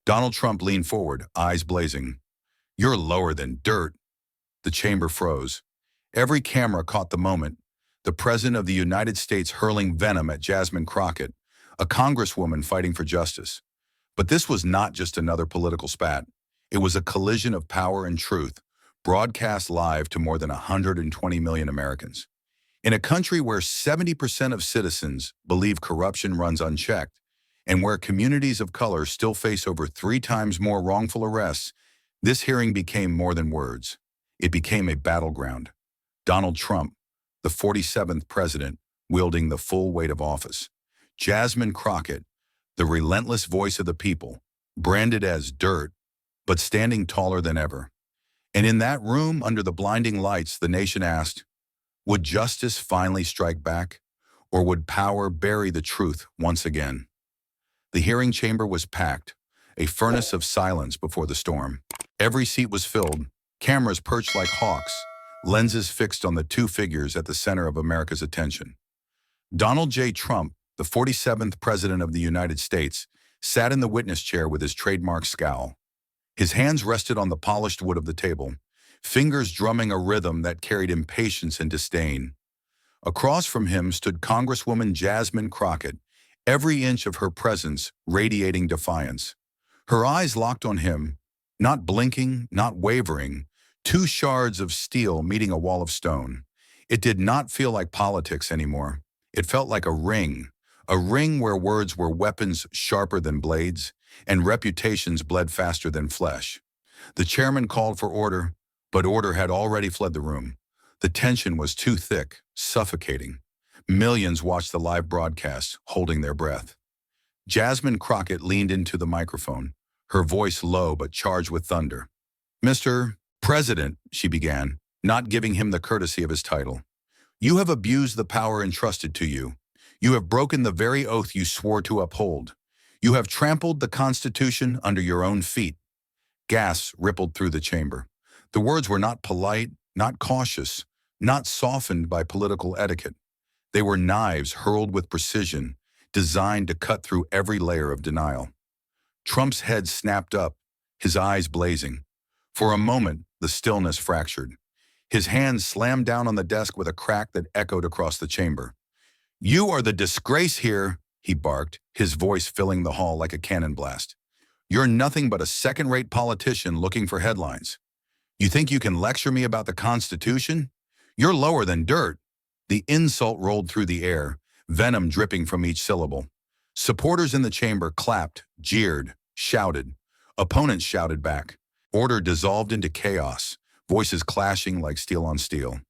Donald Trump leaned forward, eyes blazing. "You're lower than dirt." The chamber froze. Every camera caught the moment. The President of the United States hurling venom at Jasmine Crockett, a congresswoman fighting for justice. But this was not just another political spat. It was a collision of power and truth, broadcast live to more than 120 million Americans. In a country where 70% of citizens believe corruption runs unchecked, and where communities of color still face over 3 times more wrongful arrests, this hearing became more than words. It became a battleground. Donald Trump, the 47th president, wielding the full weight of office. Jasmine Crockett, the relentless voice of the people, branded as dirt, but standing taller than ever. And in that room, under the blinding lights, the nation asked, would justice finally strike back, or would power bury the truth once again? The hearing chamber was packed, a furnace of silence before the storm. Every seat was filled, cameras perched like hawks, lenses fixed on the two figures at the center of America's attention. Donald J. Trump, the 47th President of the United States, sat in the witness chair with his trademark scowl. His hands rested on the polished wood of the table, fingers drumming a rhythm that carried impatience and disdain. Across from him stood Congresswoman Jasmine Crockett, every inch of her presence radiating defiance. Her eyes locked on him, not blinking, not wavering, two shards of steel meeting a wall of stone. It did not feel like politics anymore. It felt like a ring where words were weapons sharper than blades, and reputations bled faster than flesh. The chairman called for order, but order had already fled the room. The tension was too thick, suffocating. Millions watched the live broadcast, holding their breath. Jasmine Crockett leaned into the microphone, her voice low but charged with thunder. "Mr. President," she began, not giving him the courtesy of his title, "you have abused the power entrusted to you. You have broken the very oath you swore to uphold. You have trampled the Constitution under your own feet." Gasps rippled through the chamber. The words were not polite, not cautious, not softened by political etiquette. They were knives hurled with precision, designed to cut through every layer of denial. Trump's head snapped up, his eyes blazing. For a moment, the stillness fractured. His hand slammed down on the desk with a crack that echoed across the chamber. "You are the disgrace here," he barked, his voice filling the hall like a cannon blast. "You're nothing but a second-rate politician looking for headlines. You think you can lecture me about the Constitution? You're lower than dirt." The insult rolled through the air, venom dripping from each syllable. Supporters in the chamber clapped, jeered, shouted. Opponents shouted back. Order dissolved into chaos, voices clashing like steel on steel.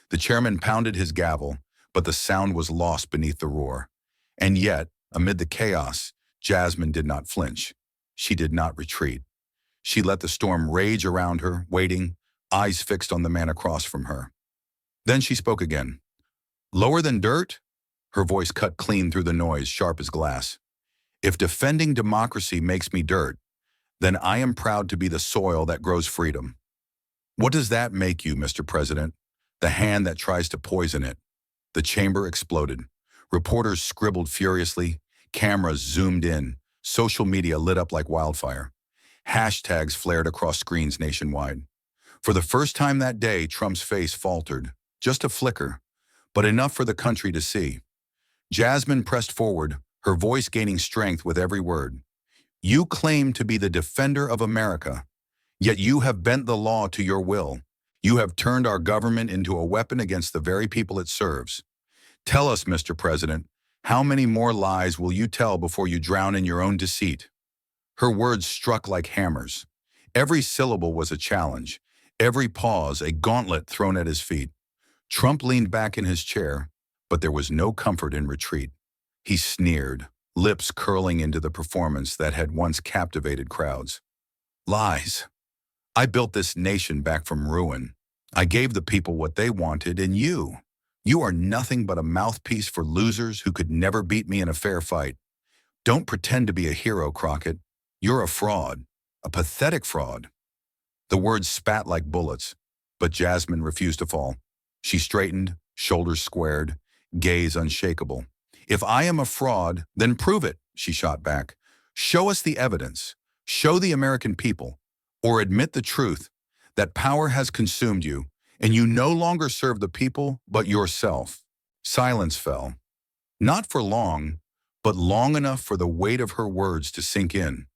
The chairman pounded his gavel, but the sound was lost beneath the roar. And yet, amid the chaos, Jasmine did not flinch. She did not retreat. She let the storm rage around her, waiting, eyes fixed on the man across from her. Then she spoke again. "Lower than dirt?" Her voice cut clean through the noise, sharp as glass. "If defending democracy makes me dirt, then I am proud to be the soil that grows freedom. What does that make you, Mr. President? The hand that tries to poison it." The chamber exploded. Reporters scribbled furiously, cameras zoomed in, social media lit up like wildfire. Hashtags flared across screens nationwide. For the first time that day, Trump's face faltered, just a flicker, but enough for the country to see. Jasmine pressed forward, her voice gaining strength with every word. "You claim to be the defender of America, yet you have bent the law to your will. You have turned our government into a weapon against the very people it serves. Tell us, Mr. President, how many more lies will you tell before you drown in your own deceit?" Her words struck like hammers. Every syllable was a challenge, every pause a gauntlet thrown at his feet. Trump leaned back in his chair, but there was no comfort in retreat. He sneered, lips curling into the performance that had once captivated crowds. "Lies. I built this nation back from ruin. I gave the people what they wanted, and you are nothing but a mouthpiece for losers who could never beat me in a fair fight. Don't pretend to be a hero, Crockett. You're a fraud, a pathetic fraud." The words spat like bullets, but Jasmine refused to fall. She straightened, shoulders squared, gaze unshakable. "If I am a fraud, then prove it," she shot back. "Show us the evidence. Show the American people, or admit the truth, that power has consumed you, and you no longer serve the people but yourself. Silence fell. Not for long, but long enough for the weight of her words to sink in.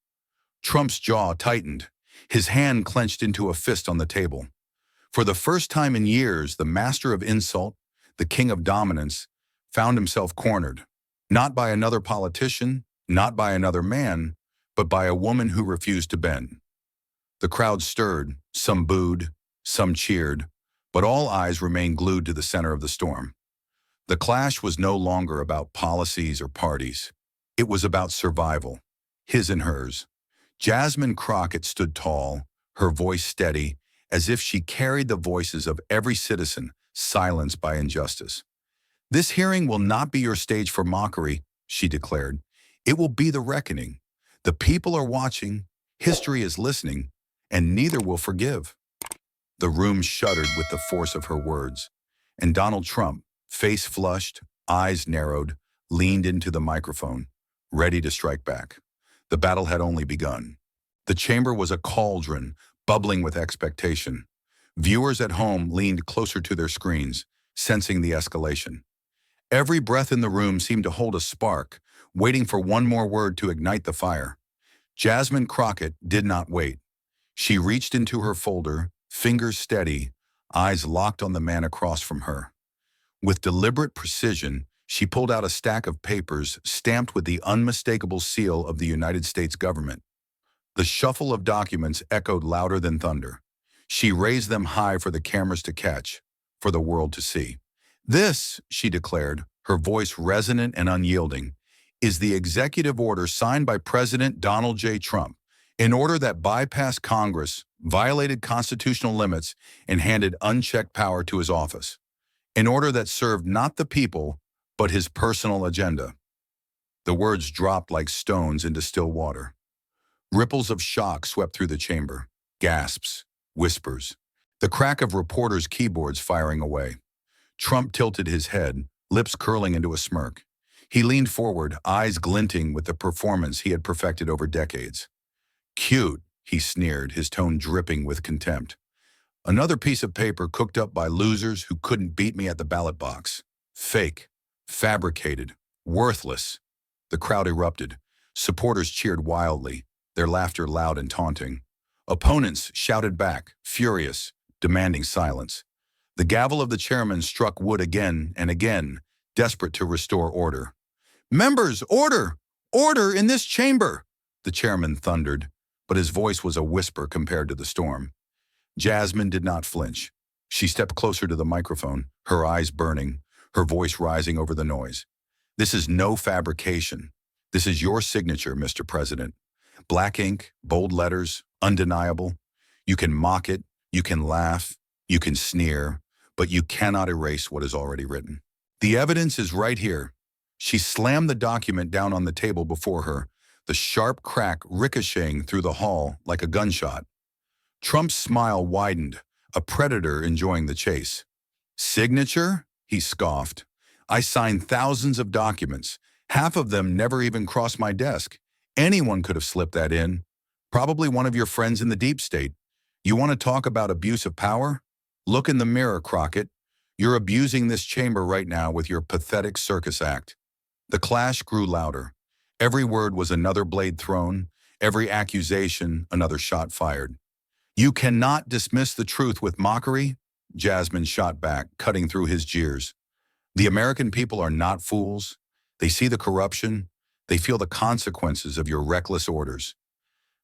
Trump's jaw tightened, his hand clenched into a fist on the table. For the first time in years, the master of insult, the king of dominance, found himself cornered. Not by another politician, not by another man, but by a woman who refused to bend. The crowd stirred, some booed, some cheered, but all eyes remained glued to the center of the storm. The clash was no longer about policies or parties. It was about survival, his and hers. Jasmine Crockett stood tall, her voice steady, as if she carried the voices of every citizen silenced by injustice. "This hearing will not be your stage for mockery," she declared. "It will be the reckoning. The people are watching, history is listening, and neither will forgive." The room shuddered with the force of her words, and Donald Trump, face flushed, eyes narrowed, leaned into the microphone, ready to strike back. The battle had only begun. The chamber was a cauldron, bubbling with expectation. Viewers at home leaned closer to their screens, sensing the escalation. Every breath in the room seemed to hold a spark, waiting for one more word to ignite the fire. Jasmine Crockett did not wait. She reached into her folder, fingers steady, eyes locked on the man across from her. With deliberate precision, she pulled out a stack of papers stamped with the unmistakable seal of the United States government. The shuffle of documents echoed louder than thunder. She raised them high for the cameras to catch, for the world to see. "This," she declared, her voice resonant and unyielding, "is the executive order signed by President Donald J. Trump, an order that bypassed Congress, violated constitutional limits, and handed unchecked power to his office. An order that served not the people, but his personal agenda." The words dropped like stones into still water. Ripples of shock swept through the chamber, gasps, whispers, the crack of reporters' keyboards firing away. Trump tilted his head, lips curling into a smirk. He leaned forward, eyes glinting with the performance he had perfected over decades. "Cute," he sneered, his tone dripping with contempt. "Another piece of paper cooked up by losers who couldn't beat me at the ballot box. Fake, fabricated, worthless." The crowd erupted. Supporters cheered wildly, their laughter loud and taunting. Opponents shouted back, furious, demanding silence. The gavel of the chairman struck wood again and again, desperate to restore order. "Members, order! Order in this chamber!" the chairman thundered, but his voice was a whisper compared to the storm. Jasmine did not flinch. She stepped closer to the microphone, her eyes burning, her voice rising over the noise. "This is no fabrication. This is your signature, Mr. President. Black ink, bold letters, undeniable. You can mock it, you can laugh, you can sneer, but you cannot erase what is already written. The evidence is right here." She slammed the document down on the table before her, the sharp crack ricocheting through the hall like a gunshot. Trump's smile widened, a predator enjoying the chase. "Signature?" he scoffed. "I signed thousands of documents. Half of them never even crossed my desk. Anyone could have slipped that in. Probably one of your friends in the deep state. You want to talk about abuse of power? Look in the mirror, Crockett. You're abusing this chamber right now with your pathetic circus act." The clash grew louder. Every word was another blade thrown, every accusation another shot fired. "You cannot dismiss the truth with mockery," Jasmine shot back, cutting through his jeers. "The American people are not fools. They see the corruption. They feel the consequences of your reckless orders.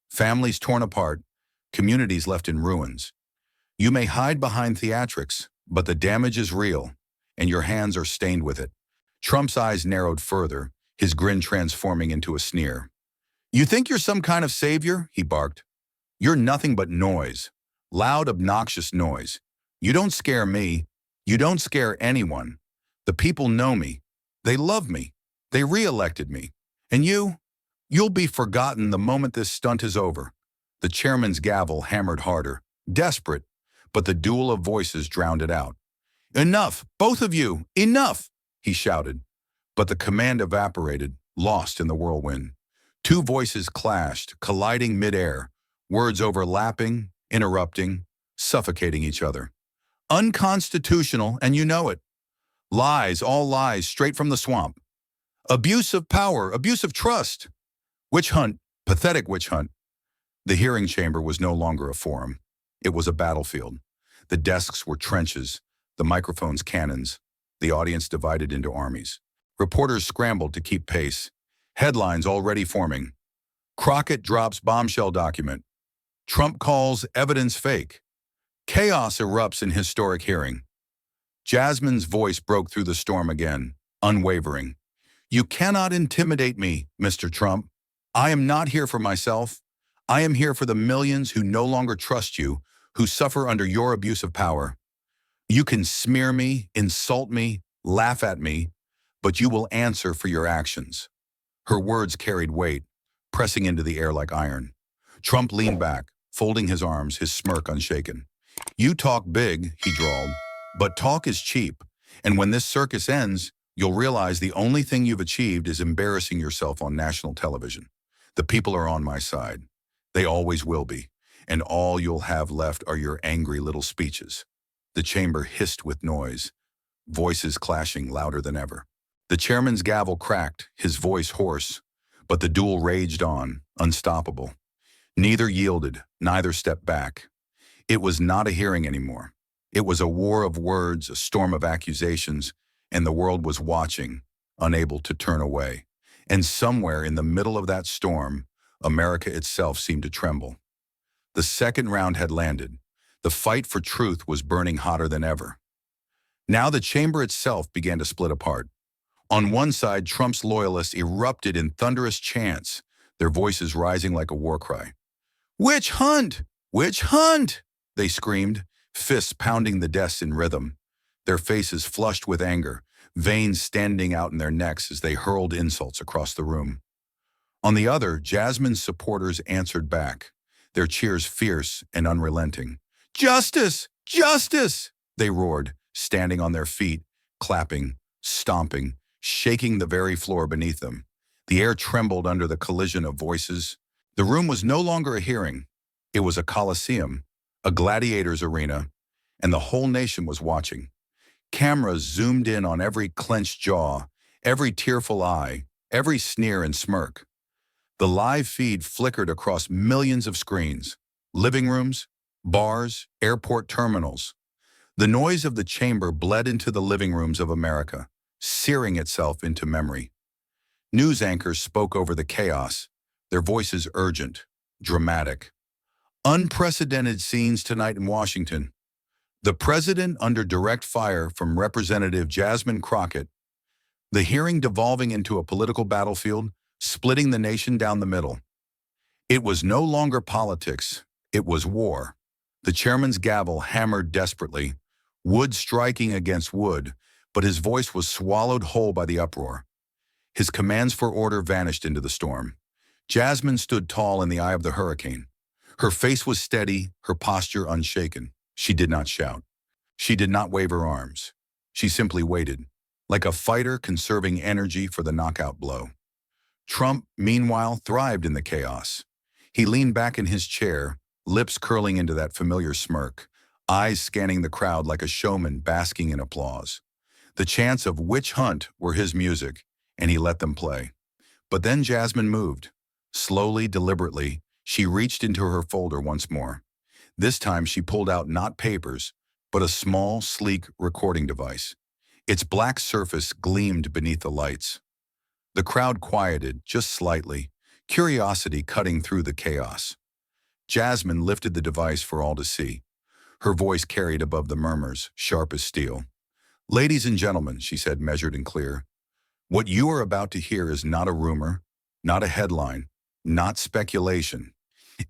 Families torn apart, communities left in ruins. You may hide behind theatrics, but the damage is real, and your hands are stained with it." Trump's eyes narrowed further, his grin transforming into a sneer. "You think you're some kind of savior?" he barked. "You're nothing but noise. Loud, obnoxious noise. You don't scare me. You don't scare anyone. The people know me. They love me. They re-elected me. And you'll be forgotten the moment this stunt is over." The chairman's gavel hammered harder, desperate, but the duel of voices drowned it out. "Enough, both of you, enough!" he shouted. But the command evaporated, lost in the whirlwind. Two voices clashed, colliding midair, words overlapping, interrupting, suffocating each other. Unconstitutional, and you know it. Lies, all lies, straight from the swamp. Abuse of power, abuse of trust. Witch hunt, pathetic witch hunt. The hearing chamber was no longer a forum. It was a battlefield. The desks were trenches, the microphones cannons, the audience divided into armies. Reporters scrambled to keep pace. Headlines already forming. Crockett drops bombshell document. Trump calls evidence fake. Chaos erupts in historic hearing. Jasmine's voice broke through the storm again, unwavering. You cannot intimidate me, Mr. Trump. I am not here for myself. I am here for the millions who no longer trust you, who suffer under your abuse of power. You can smear me, insult me, laugh at me, but you will answer for your actions. Her words carried weight, pressing into the air like iron. Trump leaned back, folding his arms, his smirk unshaken. You talk big, he drawled, but talk is cheap, and when this circus ends, you'll realize the only thing you've achieved is embarrassing yourself on national television. The people are on my side. They always will be, and all you'll have left are your angry little speeches. The chamber hissed with noise, voices clashing louder than ever. The chairman's gavel cracked, his voice hoarse, but the duel raged on, unstoppable. Neither yielded, neither stepped back. It was not a hearing anymore. It was a war of words, a storm of accusations, and the world was watching, unable to turn away. And somewhere in the middle of that storm, America itself seemed to tremble. The second round had landed. The fight for truth was burning hotter than ever. Now the chamber itself began to split apart. On one side, Trump's loyalists erupted in thunderous chants, their voices rising like a war cry. Witch hunt! Witch hunt! They screamed, fists pounding the desks in rhythm, their faces flushed with anger, veins standing out in their necks as they hurled insults across the room. On the other, Jasmine's supporters answered back, their cheers fierce and unrelenting. Justice! Justice! They roared, standing on their feet, clapping, stomping, shaking the very floor beneath them. The air trembled under the collision of voices. The room was no longer a hearing. It was a coliseum, a gladiator's arena, and the whole nation was watching. Cameras zoomed in on every clenched jaw, every tearful eye, every sneer and smirk. The live feed flickered across millions of screens, living rooms, bars, airport terminals. The noise of the chamber bled into the living rooms of America, searing itself into memory. News anchors spoke over the chaos, their voices urgent, dramatic. Unprecedented scenes tonight in Washington. The president under direct fire from Representative Jasmine Crockett. The hearing devolving into a political battlefield, splitting the nation down the middle. It was no longer politics, it was war. The chairman's gavel hammered desperately, wood striking against wood, but his voice was swallowed whole by the uproar. His commands for order vanished into the storm. Jasmine stood tall in the eye of the hurricane. Her face was steady, her posture unshaken. She did not shout. She did not wave her arms. She simply waited, like a fighter conserving energy for the knockout blow. Trump, meanwhile, thrived in the chaos. He leaned back in his chair, lips curling into that familiar smirk, eyes scanning the crowd like a showman basking in applause. The chants of witch hunt were his music, and he let them play. But then Jasmine moved. Slowly, deliberately, she reached into her folder once more. This time she pulled out not papers, but a small, sleek recording device. Its black surface gleamed beneath the lights. The crowd quieted, just slightly, curiosity cutting through the chaos. Jasmine lifted the device for all to see. Her voice carried above the murmurs, sharp as steel. Ladies and gentlemen, she said, measured and clear, what you are about to hear is not a rumor, not a headline, not speculation.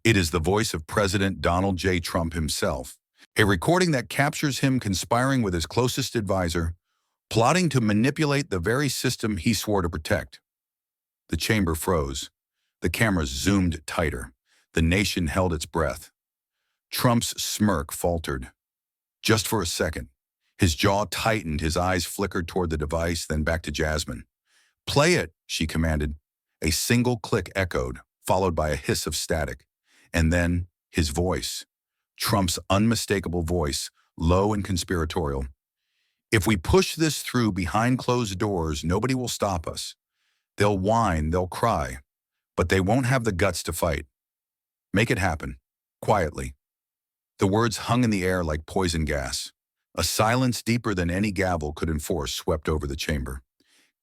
It is the voice of President Donald J. Trump himself, a recording that captures him conspiring with his closest advisor, plotting to manipulate the very system he swore to protect. The chamber froze. The cameras zoomed tighter. The nation held its breath. Trump's smirk faltered. Just for a second. His jaw tightened, his eyes flickered toward the device, then back to Jasmine. Play it, she commanded. A single click echoed, followed by a hiss of static. And then, his voice. Trump's unmistakable voice, low and conspiratorial. If we push this through behind closed doors, nobody will stop us. They'll whine, they'll cry, but they won't have the guts to fight. Make it happen. Quietly. The words hung in the air like poison gas. A silence deeper than any gavel could enforce swept over the chamber.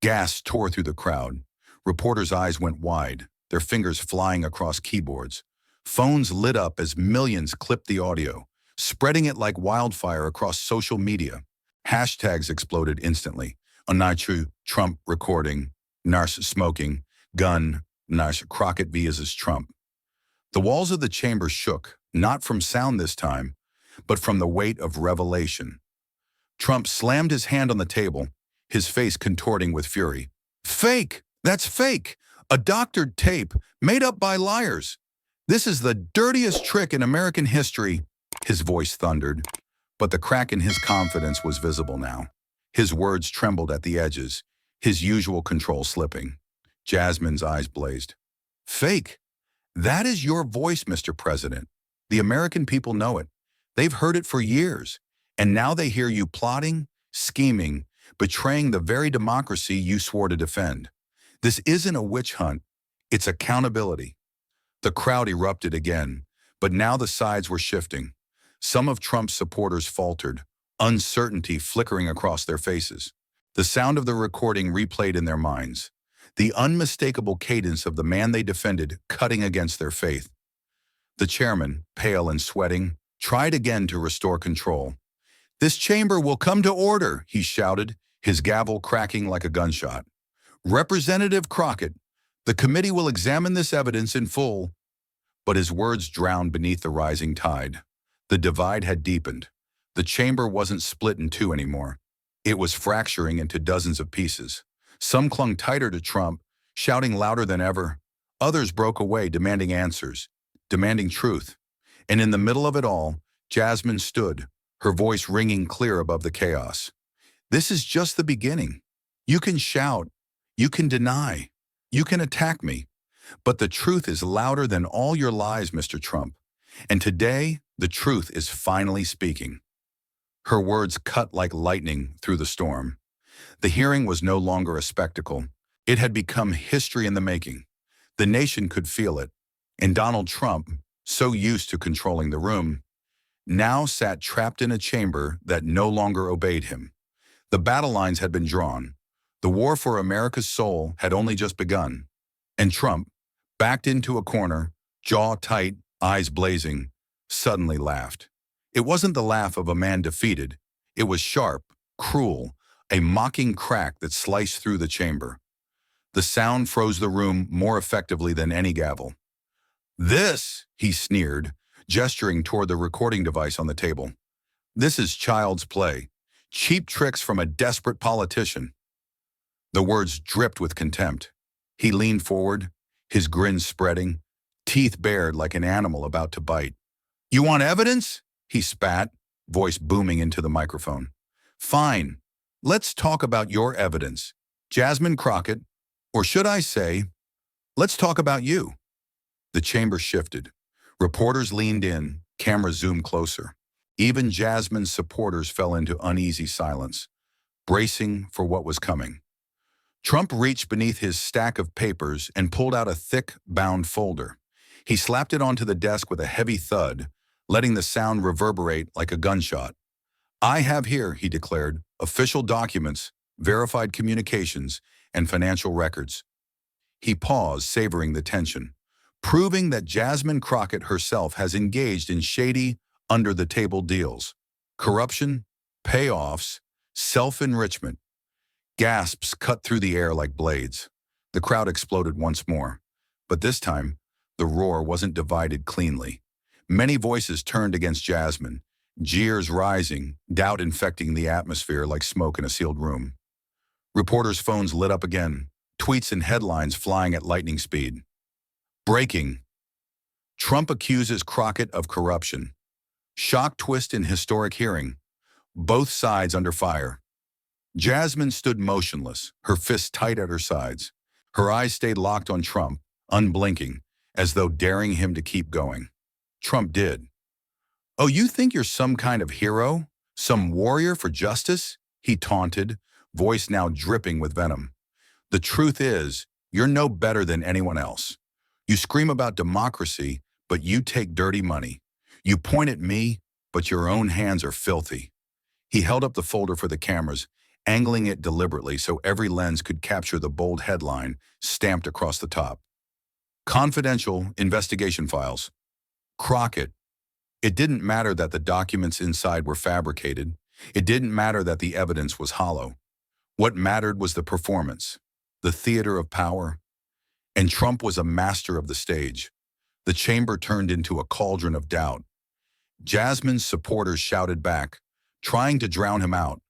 Gas tore through the crowd. Reporters' eyes went wide, their fingers flying across keyboards. Phones lit up as millions clipped the audio, spreading it like wildfire across social media. Hashtags exploded instantly. Untrue, Trump recording, Nars smoking, gun, Nars Crockett vs. Trump. The walls of the chamber shook, not from sound this time, but from the weight of revelation. Trump slammed his hand on the table, his face contorting with fury. Fake! That's fake! A doctored tape, made up by liars. This is the dirtiest trick in American history, his voice thundered. But the crack in his confidence was visible now. His words trembled at the edges, his usual control slipping. Jasmine's eyes blazed. Fake? That is your voice, Mr. President. The American people know it. They've heard it for years. And now they hear you plotting, scheming, betraying the very democracy you swore to defend. This isn't a witch hunt. It's accountability. The crowd erupted again, but now the sides were shifting. Some of Trump's supporters faltered, uncertainty flickering across their faces. The sound of the recording replayed in their minds, the unmistakable cadence of the man they defended cutting against their faith. The chairman, pale and sweating, tried again to restore control. This chamber will come to order, he shouted, his gavel cracking like a gunshot. Representative Crockett, the committee will examine this evidence in full. But his words drowned beneath the rising tide. The divide had deepened. The chamber wasn't split in two anymore. It was fracturing into dozens of pieces. Some clung tighter to Trump, shouting louder than ever. Others broke away, demanding answers, demanding truth. And in the middle of it all, Jasmine stood, her voice ringing clear above the chaos. This is just the beginning. You can shout, you can deny, you can attack me, but the truth is louder than all your lies, Mr. Trump. And today, the truth is finally speaking. Her words cut like lightning through the storm. The hearing was no longer a spectacle. It had become history in the making. The nation could feel it. And Donald Trump, so used to controlling the room, now sat trapped in a chamber that no longer obeyed him. The battle lines had been drawn. The war for America's soul had only just begun. And Trump, backed into a corner, jaw tight, eyes blazing, suddenly laughed. It wasn't the laugh of a man defeated. It was sharp, cruel, a mocking crack that sliced through the chamber. The sound froze the room more effectively than any gavel. This, he sneered, gesturing toward the recording device on the table. This is child's play. Cheap tricks from a desperate politician. The words dripped with contempt. He leaned forward, his grin spreading, teeth bared like an animal about to bite. You want evidence? He spat, voice booming into the microphone. Fine. Let's talk about your evidence, Jasmine Crockett, or should I say, let's talk about you. The chamber shifted. Reporters leaned in, cameras zoomed closer. Even Jasmine's supporters fell into uneasy silence, bracing for what was coming. Trump reached beneath his stack of papers and pulled out a thick, bound folder. He slapped it onto the desk with a heavy thud, letting the sound reverberate like a gunshot. I have here, he declared, official documents, verified communications, and financial records. He paused, savoring the tension, proving that Jasmine Crockett herself has engaged in shady, under-the-table deals, corruption, payoffs, self-enrichment. Gasps cut through the air like blades. The crowd exploded once more, but this time, the roar wasn't divided cleanly. Many voices turned against Jasmine, jeers rising, doubt infecting the atmosphere like smoke in a sealed room. Reporters' phones lit up again, tweets and headlines flying at lightning speed. Breaking. Trump accuses Crockett of corruption. Shock twist in historic hearing. Both sides under fire. Jasmine stood motionless, her fists tight at her sides. Her eyes stayed locked on Trump, unblinking, as though daring him to keep going. Trump did. "Oh, you think you're some kind of hero? Some warrior for justice?" he taunted, voice now dripping with venom. "The truth is, you're no better than anyone else. You scream about democracy, but you take dirty money. You point at me, but your own hands are filthy." He held up the folder for the cameras, angling it deliberately so every lens could capture the bold headline stamped across the top. "Confidential investigation files. Crockett." It didn't matter that the documents inside were fabricated. It didn't matter that the evidence was hollow. What mattered was the performance, the theater of power. And Trump was a master of the stage. The chamber turned into a cauldron of doubt. Jasmine's supporters shouted back, trying to drown him out,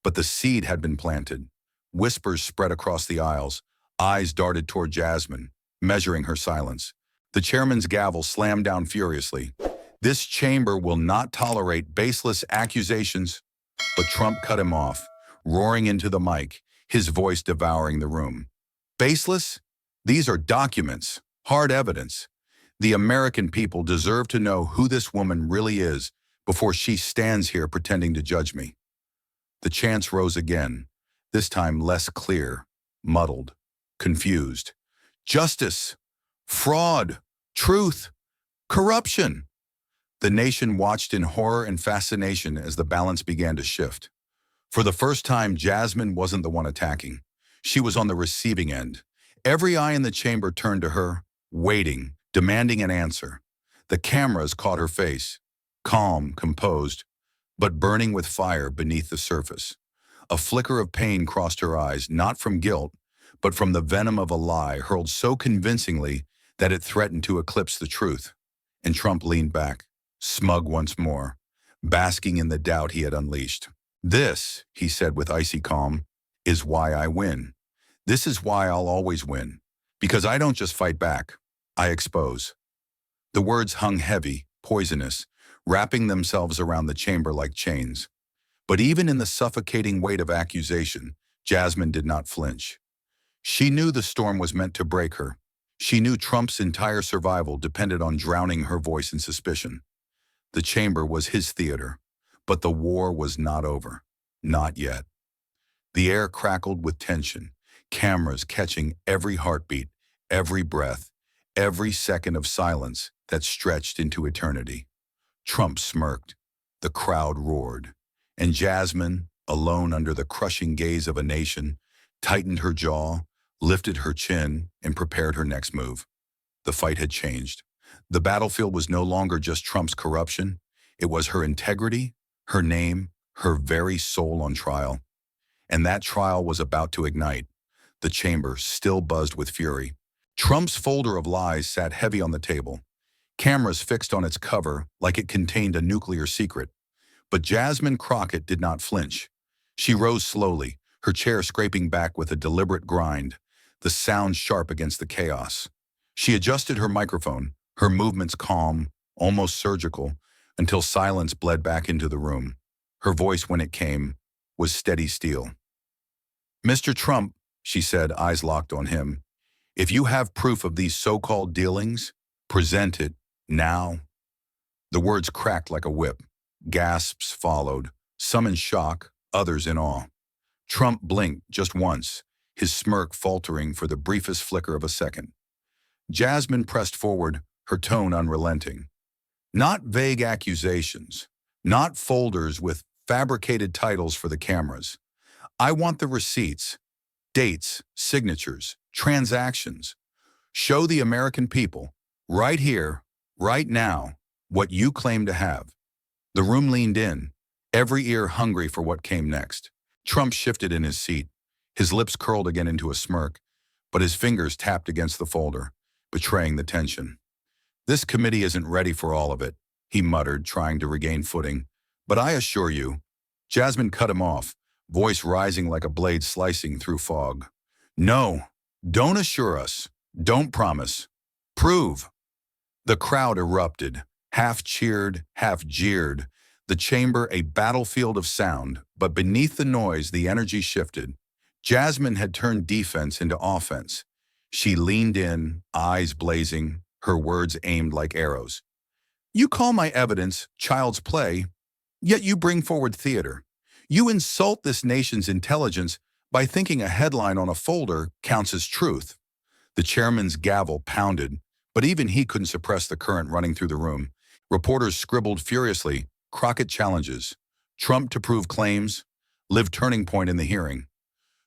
but the seed had been planted. Whispers spread across the aisles. Eyes darted toward Jasmine, measuring her silence. The chairman's gavel slammed down furiously. "This chamber will not tolerate baseless accusations." But Trump cut him off, roaring into the mic, his voice devouring the room. "Baseless? These are documents, hard evidence. The American people deserve to know who this woman really is before she stands here pretending to judge me." The chants rose again, this time less clear, muddled, confused. "Justice! Fraud! Truth! Corruption!" The nation watched in horror and fascination as the balance began to shift. For the first time, Jasmine wasn't the one attacking. She was on the receiving end. Every eye in the chamber turned to her, waiting, demanding an answer. The cameras caught her face, calm, composed, but burning with fire beneath the surface. A flicker of pain crossed her eyes, not from guilt, but from the venom of a lie hurled so convincingly that it threatened to eclipse the truth. And Trump leaned back, smug once more, basking in the doubt he had unleashed. "This," he said with icy calm, "is why I win. This is why I'll always win. Because I don't just fight back, I expose." The words hung heavy, poisonous, wrapping themselves around the chamber like chains. But even in the suffocating weight of accusation, Jasmine did not flinch. She knew the storm was meant to break her. She knew Trump's entire survival depended on drowning her voice in suspicion. The chamber was his theater, but the war was not over. Not yet. The air crackled with tension, cameras catching every heartbeat, every breath, every second of silence that stretched into eternity. Trump smirked. The crowd roared. And Jasmine, alone under the crushing gaze of a nation, tightened her jaw, lifted her chin, and prepared her next move. The fight had changed. The battlefield was no longer just Trump's corruption. It was her integrity, her name, her very soul on trial. And that trial was about to ignite. The chamber still buzzed with fury. Trump's folder of lies sat heavy on the table, cameras fixed on its cover like it contained a nuclear secret. But Jasmine Crockett did not flinch. She rose slowly, her chair scraping back with a deliberate grind, the sound sharp against the chaos. She adjusted her microphone, her movements calm, almost surgical, until silence bled back into the room. Her voice, when it came, was steady steel. "Mr. Trump," she said, eyes locked on him, "if you have proof of these so-called dealings, present it now." The words cracked like a whip. Gasps followed, some in shock, others in awe. Trump blinked just once, his smirk faltering for the briefest flicker of a second. Jasmine pressed forward, her tone unrelenting. "Not vague accusations, not folders with fabricated titles for the cameras. I want the receipts, dates, signatures, transactions. Show the American people, right here, right now, what you claim to have." The room leaned in, every ear hungry for what came next. Trump shifted in his seat, his lips curled again into a smirk, but his fingers tapped against the folder, betraying the tension. "This committee isn't ready for all of it," he muttered, trying to regain footing. "But I assure you—" Jasmine cut him off, voice rising like a blade slicing through fog. "No, don't assure us. Don't promise. Prove." The crowd erupted, half cheered, half jeered, the chamber a battlefield of sound, but beneath the noise the energy shifted. Jasmine had turned defense into offense. She leaned in, eyes blazing, her words aimed like arrows. You call my evidence child's play, yet you bring forward theater. You insult this nation's intelligence by thinking a headline on a folder counts as truth. The chairman's gavel pounded, but even he couldn't suppress the current running through the room. Reporters scribbled furiously, Crockett challenges, Trump to prove claims, live turning point in the hearing.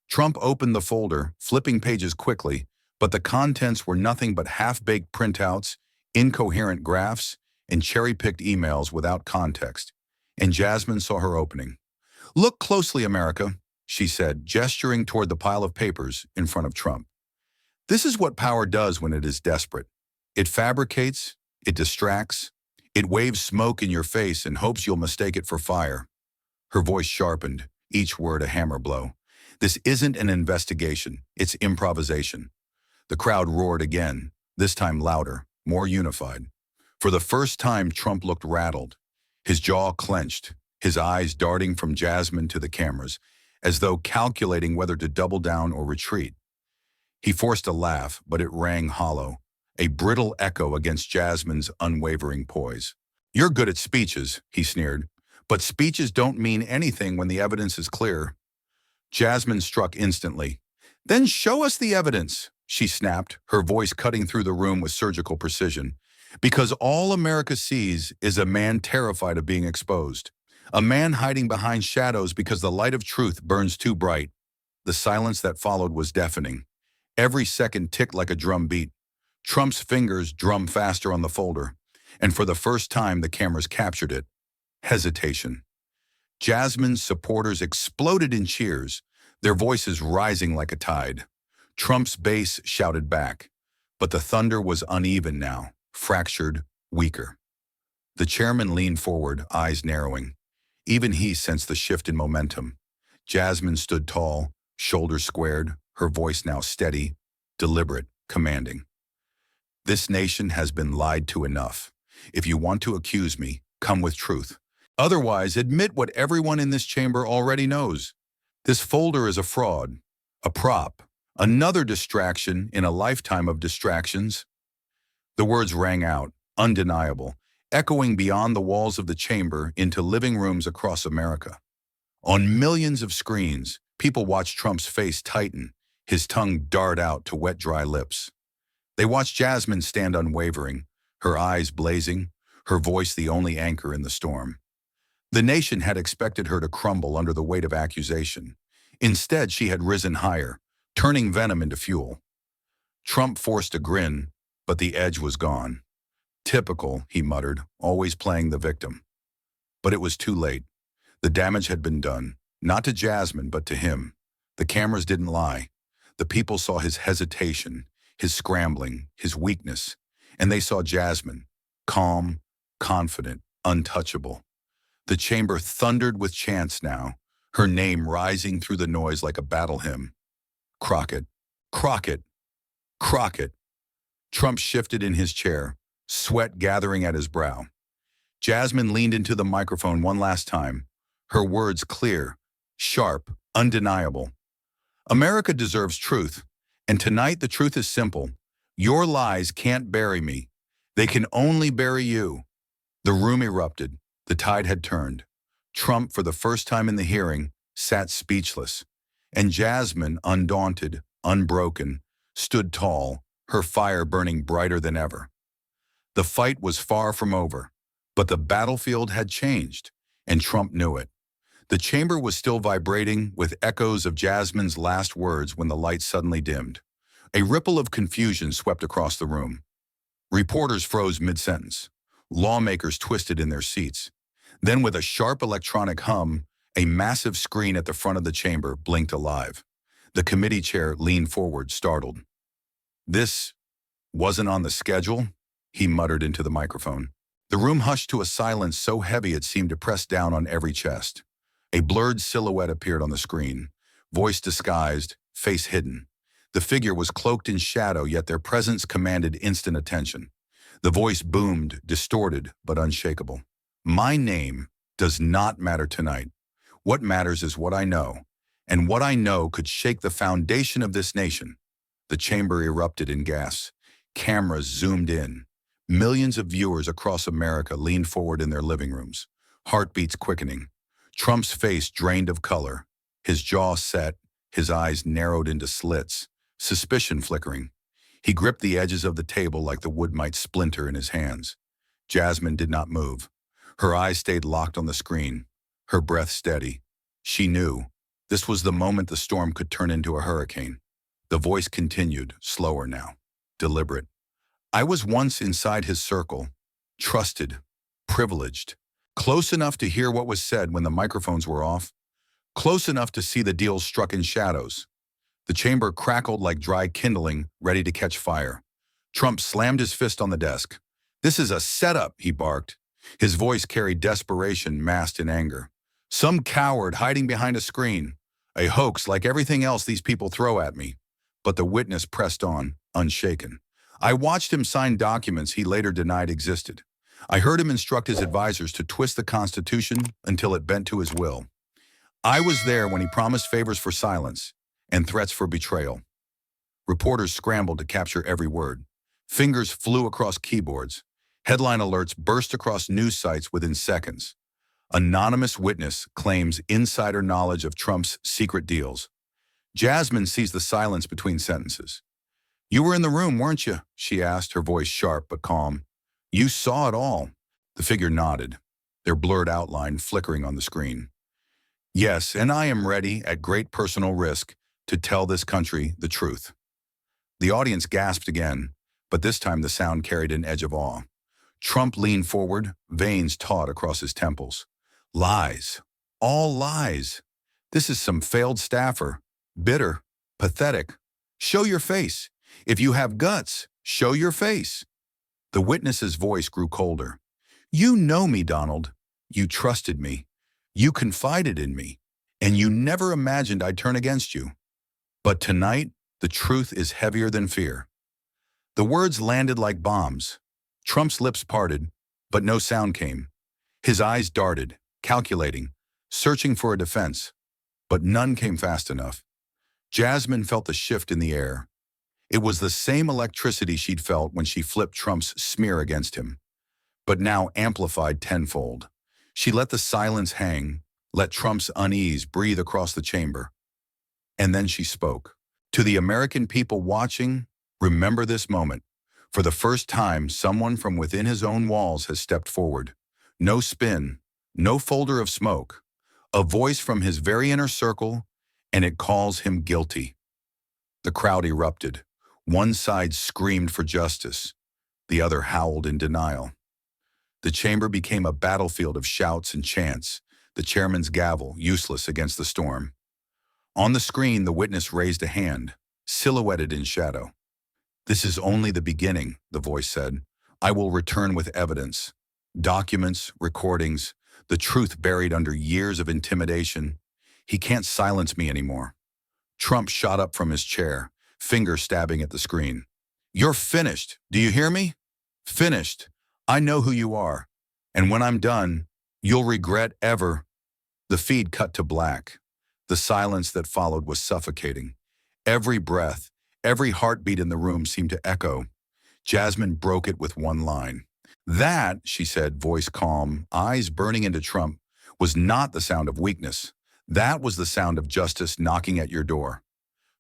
Trump opened the folder, flipping pages quickly, but the contents were nothing but half-baked printouts, incoherent graphs, and cherry-picked emails without context. And Jasmine saw her opening. Look closely, America, she said, gesturing toward the pile of papers in front of Trump. This is what power does when it is desperate. It fabricates, it distracts, it waves smoke in your face and hopes you'll mistake it for fire. Her voice sharpened, each word a hammer blow. This isn't an investigation, it's improvisation. The crowd roared again, this time louder, more unified. For the first time, Trump looked rattled, his jaw clenched, his eyes darting from Jasmine to the cameras, as though calculating whether to double down or retreat. He forced a laugh, but it rang hollow, a brittle echo against Jasmine's unwavering poise. You're good at speeches, he sneered, but speeches don't mean anything when the evidence is clear. Jasmine struck instantly. Then show us the evidence, she snapped, her voice cutting through the room with surgical precision. Because all America sees is a man terrified of being exposed. A man hiding behind shadows because the light of truth burns too bright. The silence that followed was deafening. Every second ticked like a drum beat. Trump's fingers drummed faster on the folder, and for the first time the cameras captured it. Hesitation. Jasmine's supporters exploded in cheers, their voices rising like a tide. Trump's base shouted back, but the thunder was uneven now, fractured, weaker. The chairman leaned forward, eyes narrowing. Even he sensed the shift in momentum. Jasmine stood tall, shoulders squared, her voice now steady, deliberate, commanding. This nation has been lied to enough. If you want to accuse me, come with truth. Otherwise, admit what everyone in this chamber already knows. This folder is a fraud, a prop, another distraction in a lifetime of distractions. The words rang out, undeniable, echoing beyond the walls of the chamber into living rooms across America. On millions of screens, people watched Trump's face tighten, his tongue dart out to wet, dry lips. They watched Jasmine stand unwavering, her eyes blazing, her voice the only anchor in the storm. The nation had expected her to crumble under the weight of accusation. Instead, she had risen higher, turning venom into fuel. Trump forced a grin, but the edge was gone. Typical, he muttered, always playing the victim. But it was too late. The damage had been done, not to Jasmine, but to him. The cameras didn't lie. The people saw his hesitation, his scrambling, his weakness, and they saw Jasmine, calm, confident, untouchable. The chamber thundered with chants now, her name rising through the noise like a battle hymn. Crockett, Crockett, Crockett. Trump shifted in his chair, sweat gathering at his brow. Jasmine leaned into the microphone one last time, her words clear, sharp, undeniable. America deserves truth, and tonight the truth is simple. Your lies can't bury me. They can only bury you. The room erupted. The tide had turned. Trump, for the first time in the hearing, sat speechless. And Jasmine, undaunted, unbroken, stood tall, her fire burning brighter than ever. The fight was far from over, but the battlefield had changed, and Trump knew it. The chamber was still vibrating with echoes of Jasmine's last words when the light suddenly dimmed. A ripple of confusion swept across the room. Reporters froze mid-sentence. Lawmakers twisted in their seats. Then, with a sharp electronic hum, a massive screen at the front of the chamber blinked alive. The committee chair leaned forward, startled. This wasn't on the schedule, he muttered into the microphone. The room hushed to a silence so heavy it seemed to press down on every chest. A blurred silhouette appeared on the screen, voice disguised, face hidden. The figure was cloaked in shadow, yet their presence commanded instant attention. The voice boomed, distorted but unshakable. My name does not matter tonight. What matters is what I know, and what I know could shake the foundation of this nation. The chamber erupted in gasps. Cameras zoomed in. Millions of viewers across America leaned forward in their living rooms, heartbeats quickening. Trump's face drained of color, his jaw set, his eyes narrowed into slits, suspicion flickering. He gripped the edges of the table like the wood might splinter in his hands. Jasmine did not move. Her eyes stayed locked on the screen, her breath steady. She knew this was the moment the storm could turn into a hurricane. The voice continued, slower now, deliberate. I was once inside his circle, trusted, privileged, close enough to hear what was said when the microphones were off, close enough to see the deals struck in shadows. The chamber crackled like dry kindling, ready to catch fire. Trump slammed his fist on the desk. This is a setup, he barked. His voice carried desperation masked in anger. Some coward hiding behind a screen. A hoax like everything else these people throw at me. But the witness pressed on, unshaken. I watched him sign documents he later denied existed. I heard him instruct his advisors to twist the Constitution until it bent to his will. I was there when he promised favors for silence and threats for betrayal. Reporters scrambled to capture every word. Fingers flew across keyboards. Headline alerts burst across news sites within seconds. Anonymous witness claims insider knowledge of Trump's secret deals. Jasmine sees the silence between sentences. You were in the room, weren't you? She asked, her voice sharp but calm. You saw it all. The figure nodded, their blurred outline flickering on the screen. Yes, and I am ready, at great personal risk, to tell this country the truth. The audience gasped again, but this time the sound carried an edge of awe. Trump leaned forward, veins taut across his temples. Lies. All lies. This is some failed staffer. Bitter. Pathetic. Show your face. If you have guts, show your face. The witness's voice grew colder. You know me, Donald. You trusted me. You confided in me. And you never imagined I'd turn against you. But tonight, the truth is heavier than fear. The words landed like bombs. Trump's lips parted, but no sound came. His eyes darted, calculating, searching for a defense. But none came fast enough. Jasmine felt the shift in the air. It was the same electricity she'd felt when she flipped Trump's smear against him, but now amplified tenfold. She let the silence hang, let Trump's unease breathe across the chamber. And then she spoke. To the American people watching, remember this moment. For the first time, someone from within his own walls has stepped forward. No spin, no folder of smoke. A voice from his very inner circle, and it calls him guilty. The crowd erupted. One side screamed for justice. The other howled in denial. The chamber became a battlefield of shouts and chants, the chairman's gavel useless against the storm. On the screen, the witness raised a hand, silhouetted in shadow. This is only the beginning, the voice said. I will return with evidence. Documents, recordings, the truth buried under years of intimidation. He can't silence me anymore. Trump shot up from his chair, finger stabbing at the screen. You're finished. Do you hear me? Finished. I know who you are. And when I'm done, you'll regret ever. The feed cut to black. The silence that followed was suffocating. Every breath, every heartbeat in the room seemed to echo. Jasmine broke it with one line. That, she said, voice calm, eyes burning into Trump, was not the sound of weakness. That was the sound of justice knocking at your door.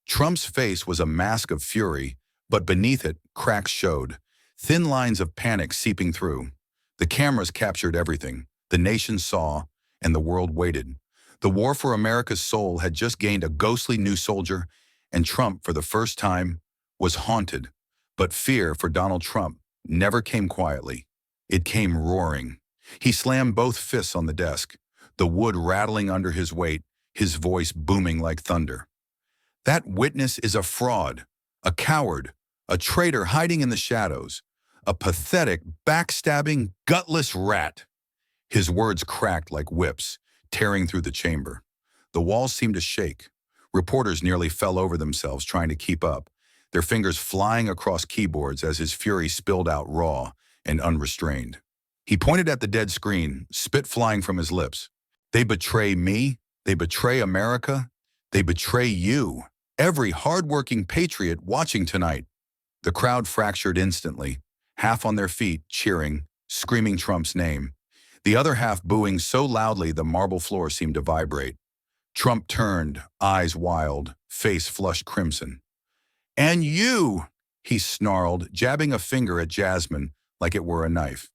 Trump's face was a mask of fury, but beneath it, cracks showed, thin lines of panic seeping through. The cameras captured everything. The nation saw, and the world waited. The war for America's soul had just gained a ghostly new soldier, and Trump, for the first time, was haunted. But fear for Donald Trump never came quietly. It came roaring. He slammed both fists on the desk, the wood rattling under his weight, his voice booming like thunder. That witness is a fraud, a coward, a traitor hiding in the shadows, a pathetic, backstabbing, gutless rat. His words cracked like whips, tearing through the chamber. The walls seemed to shake. Reporters nearly fell over themselves trying to keep up, their fingers flying across keyboards as his fury spilled out raw and unrestrained. He pointed at the dead screen, spit flying from his lips. They betray me. They betray America. They betray you. Every hard-working patriot watching tonight. The crowd fractured instantly, half on their feet, cheering, screaming Trump's name. The other half booing so loudly the marble floor seemed to vibrate. Trump turned, eyes wild, face flushed crimson. "And you," he snarled, jabbing a finger at Jasmine like it were a knife.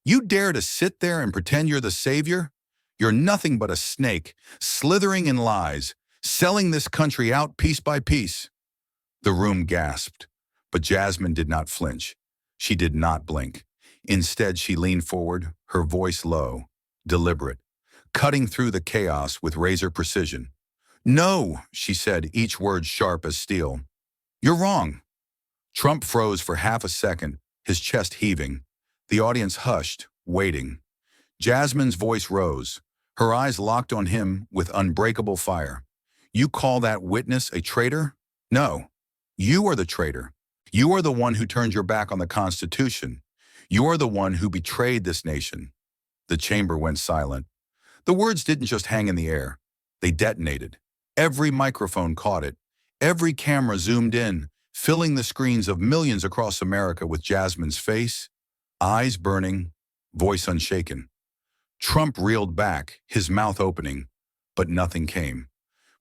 "You dare to sit there and pretend you're the savior? You're nothing but a snake, slithering in lies, selling this country out piece by piece." The room gasped, but Jasmine did not flinch. She did not blink. Instead, she leaned forward, her voice low, deliberate, cutting through the chaos with razor precision. "No," she said, each word sharp as steel. "You're wrong." Trump froze for half a second, his chest heaving. The audience hushed, waiting. Jasmine's voice rose, her eyes locked on him with unbreakable fire. "You call that witness a traitor? No. You are the traitor. You are the one who turned your back on the Constitution. You are the one who betrayed this nation." The chamber went silent. The words didn't just hang in the air. They detonated. Every microphone caught it. Every camera zoomed in, filling the screens of millions across America with Jasmine's face, eyes burning, voice unshaken. Trump reeled back, his mouth opening, but nothing came.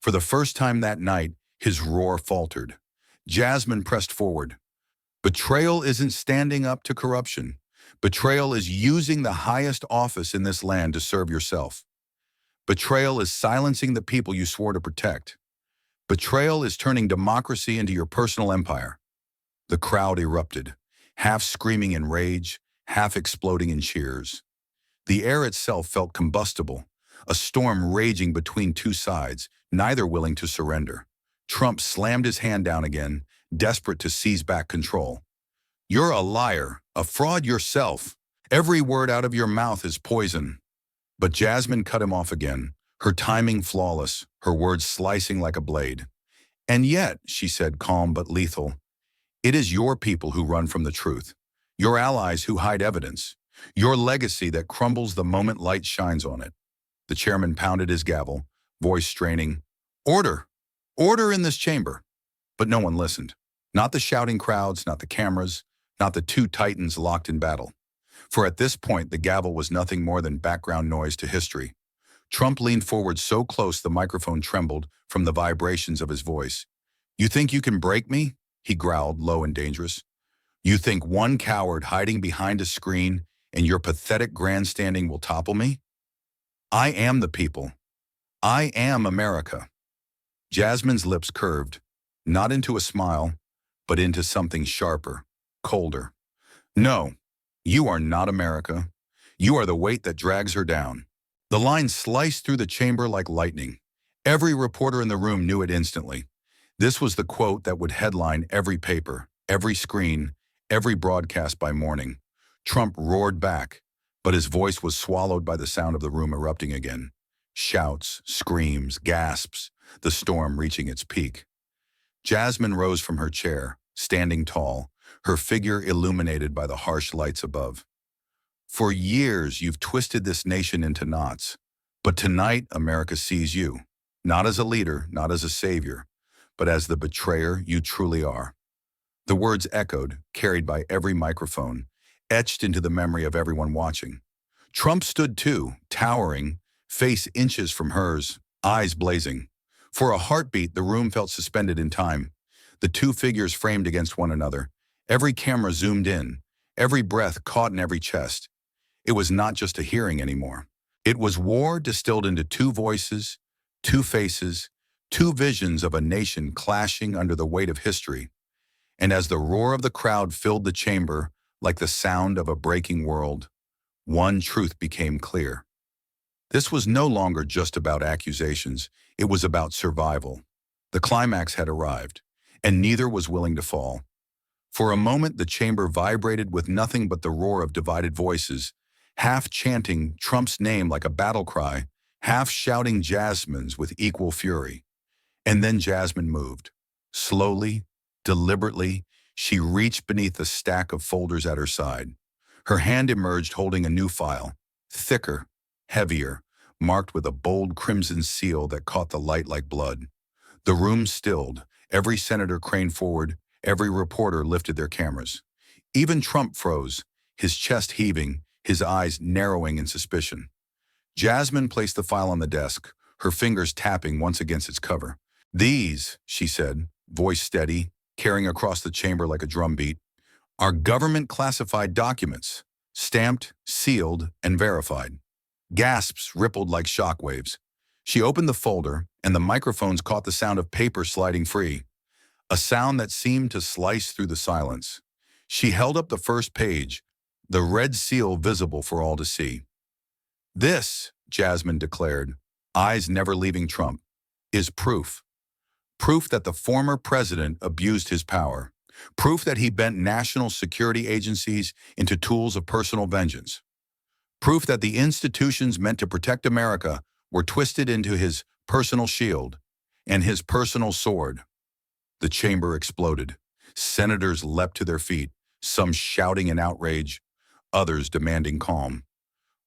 For the first time that night, his roar faltered. Jasmine pressed forward. "Betrayal isn't standing up to corruption. Betrayal is using the highest office in this land to serve yourself. Betrayal is silencing the people you swore to protect. Betrayal is turning democracy into your personal empire." The crowd erupted, half screaming in rage, half exploding in cheers. The air itself felt combustible, a storm raging between two sides, neither willing to surrender. Trump slammed his hand down again, desperate to seize back control. "You're a liar, a fraud yourself. Every word out of your mouth is poison." But Jasmine cut him off again, her timing flawless, her words slicing like a blade. "And yet," she said, calm but lethal, "it is your people who run from the truth, your allies who hide evidence, your legacy that crumbles the moment light shines on it." The chairman pounded his gavel, voice straining. "Order! Order in this chamber!" But no one listened. Not the shouting crowds, not the cameras, not the two titans locked in battle. For at this point, the gavel was nothing more than background noise to history. Trump leaned forward so close the microphone trembled from the vibrations of his voice. "You think you can break me?" he growled, low and dangerous. "You think one coward hiding behind a screen and your pathetic grandstanding will topple me? I am the people. I am America." Jasmine's lips curved, not into a smile, but into something sharper, colder. "No, you are not America. You are the weight that drags her down." The line sliced through the chamber like lightning. Every reporter in the room knew it instantly. This was the quote that would headline every paper, every screen, every broadcast by morning. Trump roared back, but his voice was swallowed by the sound of the room erupting again. Shouts, screams, gasps, the storm reaching its peak. Jasmine rose from her chair, standing tall, her figure illuminated by the harsh lights above. "For years, you've twisted this nation into knots. But tonight, America sees you, not as a leader, not as a savior, but as the betrayer you truly are." The words echoed, carried by every microphone, etched into the memory of everyone watching. Trump stood too, towering, face inches from hers, eyes blazing. For a heartbeat, the room felt suspended in time. The two figures framed against one another, every camera zoomed in, every breath caught in every chest. It was not just a hearing anymore. It was war distilled into two voices, two faces, two visions of a nation clashing under the weight of history. And as the roar of the crowd filled the chamber like the sound of a breaking world, one truth became clear. This was no longer just about accusations, it was about survival. The climax had arrived, and neither was willing to fall. For a moment, the chamber vibrated with nothing but the roar of divided voices, half chanting Trump's name like a battle cry, half shouting Jasmine's with equal fury. And then Jasmine moved. Slowly, deliberately, she reached beneath the stack of folders at her side. Her hand emerged holding a new file, thicker, heavier, marked with a bold crimson seal that caught the light like blood. The room stilled, Every senator craned forward, every reporter lifted their cameras. Even Trump froze, his chest heaving, his eyes narrowing in suspicion. Jasmine placed the file on the desk, her fingers tapping once against its cover. "These," she said, voice steady, carrying across the chamber like a drumbeat, "are government-classified documents, stamped, sealed, and verified." Gasps rippled like shockwaves. She opened the folder, and the microphones caught the sound of paper sliding free, a sound that seemed to slice through the silence. She held up the first page, the red seal visible for all to see. "This," Jasmine declared, eyes never leaving Trump, "is proof. Proof that the former president abused his power. Proof that he bent national security agencies into tools of personal vengeance. Proof that the institutions meant to protect America were twisted into his personal shield and his personal sword." The chamber exploded. Senators leapt to their feet, some shouting in outrage, others demanding calm.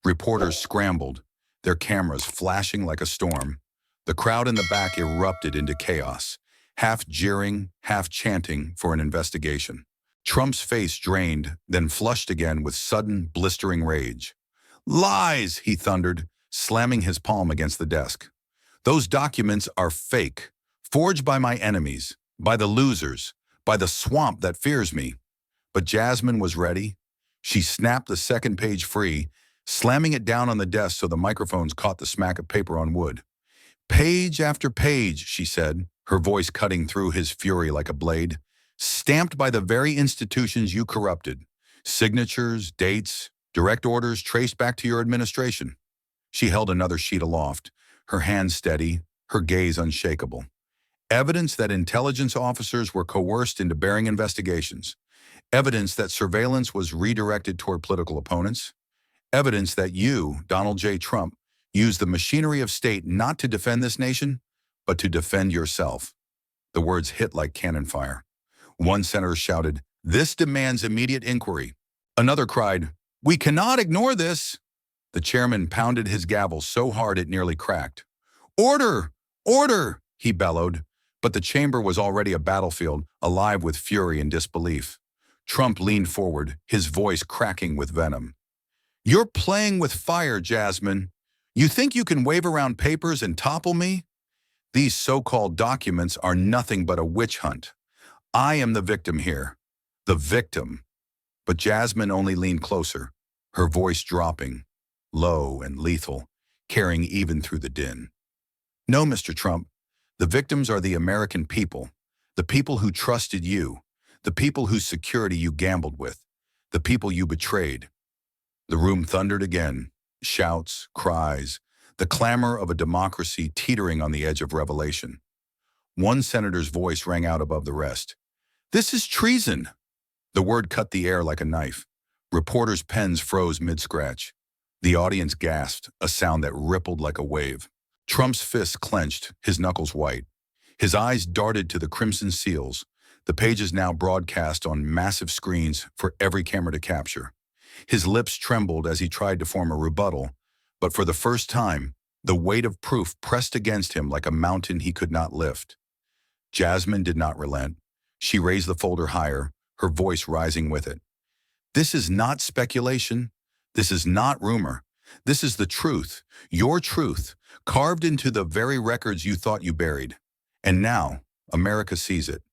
Reporters scrambled, their cameras flashing like a storm. The crowd in the back erupted into chaos, half jeering, half chanting for an investigation. Trump's face drained, then flushed again with sudden, blistering rage. "Lies!" he thundered, slamming his palm against the desk. "Those documents are fake, forged by my enemies, by the losers, by the swamp that fears me." But Jasmine was ready. She snapped the second page free, slamming it down on the desk so the microphones caught the smack of paper on wood. "Page after page," she said, her voice cutting through his fury like a blade, "stamped by the very institutions you corrupted. Signatures, dates, direct orders traced back to your administration." She held another sheet aloft, her hand steady, her gaze unshakable. "Evidence that intelligence officers were coerced into bearing investigations. Evidence that surveillance was redirected toward political opponents. Evidence that you, Donald J. Trump, used the machinery of state not to defend this nation, but to defend yourself." The words hit like cannon fire. One senator shouted, "This demands immediate inquiry." Another cried, "We cannot ignore this." The chairman pounded his gavel so hard it nearly cracked. "Order! Order!" he bellowed, but the chamber was already a battlefield, alive with fury and disbelief. Trump leaned forward, his voice cracking with venom. "You're playing with fire, Jasmine. You think you can wave around papers and topple me? These so-called documents are nothing but a witch hunt. I am the victim here. The victim." But Jasmine only leaned closer, her voice dropping, low and lethal, carrying even through the din. "No, Mr. Trump, the victims are the American people, the people who trusted you, the people whose security you gambled with, the people you betrayed." The room thundered again, shouts, cries, the clamor of a democracy teetering on the edge of revelation. One senator's voice rang out above the rest. "This is treason!" The word cut the air like a knife. Reporters' pens froze mid-scratch. The audience gasped, a sound that rippled like a wave. Trump's fists clenched, his knuckles white. His eyes darted to the crimson seals, the pages now broadcast on massive screens for every camera to capture. His lips trembled as he tried to form a rebuttal, but for the first time, the weight of proof pressed against him like a mountain he could not lift. Jasmine did not relent. She raised the folder higher, her voice rising with it. "This is not speculation. This is not rumor. This is the truth, your truth, carved into the very records you thought you buried. And now, America sees it."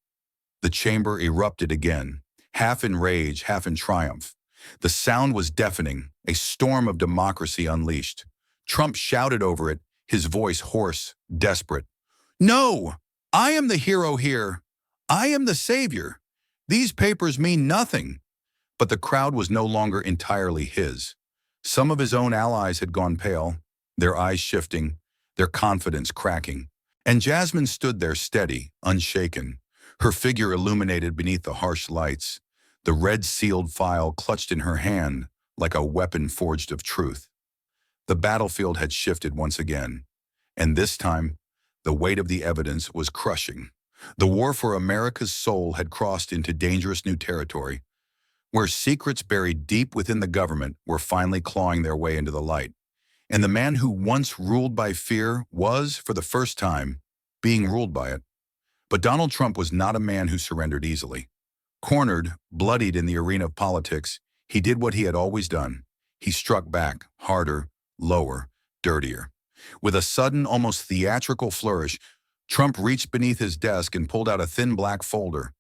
The chamber erupted again, half in rage, half in triumph. The sound was deafening, a storm of democracy unleashed. Trump shouted over it, his voice hoarse, desperate. "No! I am the hero here. I am the savior. These papers mean nothing." But the crowd was no longer entirely his. Some of his own allies had gone pale, their eyes shifting, their confidence cracking. And Jasmine stood there steady, unshaken, her figure illuminated beneath the harsh lights, the red-sealed file clutched in her hand like a weapon forged of truth. The battlefield had shifted once again, and this time, the weight of the evidence was crushing. The war for America's soul had crossed into dangerous new territory, where secrets buried deep within the government were finally clawing their way into the light. And the man who once ruled by fear was, for the first time, being ruled by it. But Donald Trump was not a man who surrendered easily. Cornered, bloodied in the arena of politics, he did what he had always done. He struck back, harder, lower, dirtier. With a sudden, almost theatrical flourish, Trump reached beneath his desk and pulled out a thin black folder.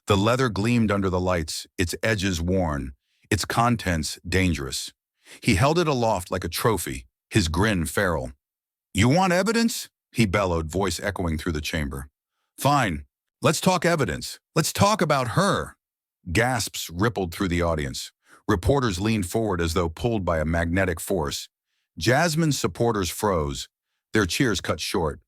The leather gleamed under the lights, its edges worn, its contents dangerous. He held it aloft like a trophy, his grin feral. "You want evidence?" he bellowed, voice echoing through the chamber. "Fine. Let's talk evidence. Let's talk about her." Gasps rippled through the audience. Reporters leaned forward as though pulled by a magnetic force. Jasmine's supporters froze. Their cheers cut short.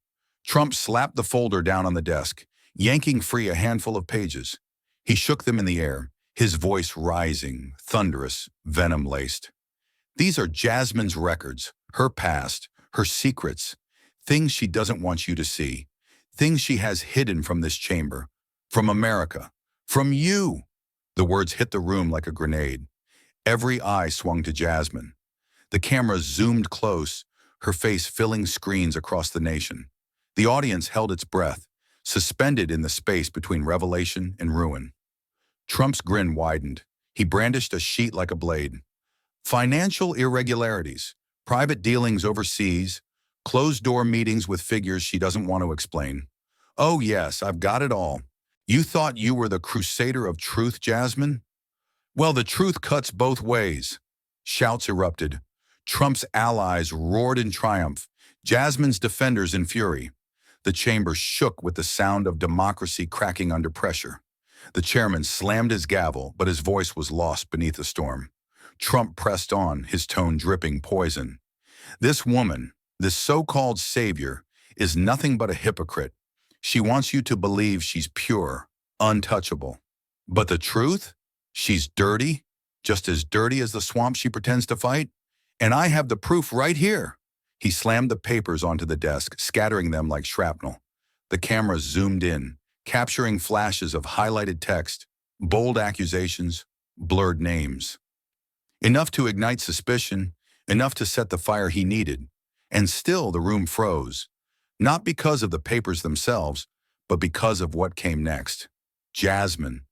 Trump slapped the folder down on the desk, yanking free a handful of pages. He shook them in the air, his voice rising, thunderous, venom-laced. "These are Jasmine's records, her past, her secrets, things she doesn't want you to see, things she has hidden from this chamber, from America, from you." The words hit the room like a grenade. Every eye swung to Jasmine. The camera zoomed close, her face filling screens across the nation. The audience held its breath, suspended in the space between revelation and ruin. Trump's grin widened. He brandished a sheet like a blade. "Financial irregularities, private dealings overseas, closed-door meetings with figures she doesn't want to explain. Oh yes, I've got it all. You thought you were the crusader of truth, Jasmine? Well, the truth cuts both ways." Shouts erupted. Trump's allies roared in triumph, Jasmine's defenders in fury. The chamber shook with the sound of democracy cracking under pressure. The chairman slammed his gavel, but his voice was lost beneath the storm. Trump pressed on, his tone dripping poison. "This woman, this so-called savior, is nothing but a hypocrite. She wants you to believe she's pure, untouchable. But the truth? She's dirty, just as dirty as the swamp she pretends to fight. And I have the proof right here." He slammed the papers onto the desk, scattering them like shrapnel. The camera zoomed in, capturing flashes of highlighted text, bold accusations, blurred names. Enough to ignite suspicion, enough to set the fire he needed. And still the room froze. Not because of the papers themselves, but because of what came next. Jasmine.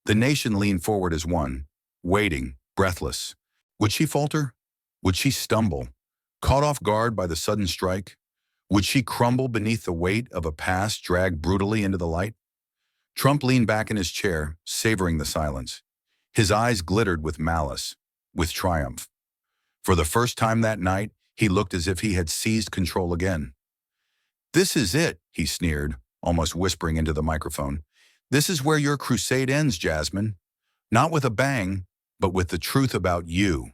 The nation leaned forward as one, waiting, breathless. Would she falter? Would she stumble? Caught off guard by the sudden strike? Would she crumble beneath the weight of a past dragged brutally into the light? Trump leaned back in his chair, savoring the silence. His eyes glittered with malice, with triumph. For the first time that night, he looked as if he had seized control again. "This is it," he sneered, almost whispering into the microphone. "This is where your crusade ends, Jasmine. Not with a bang, but with the truth about you."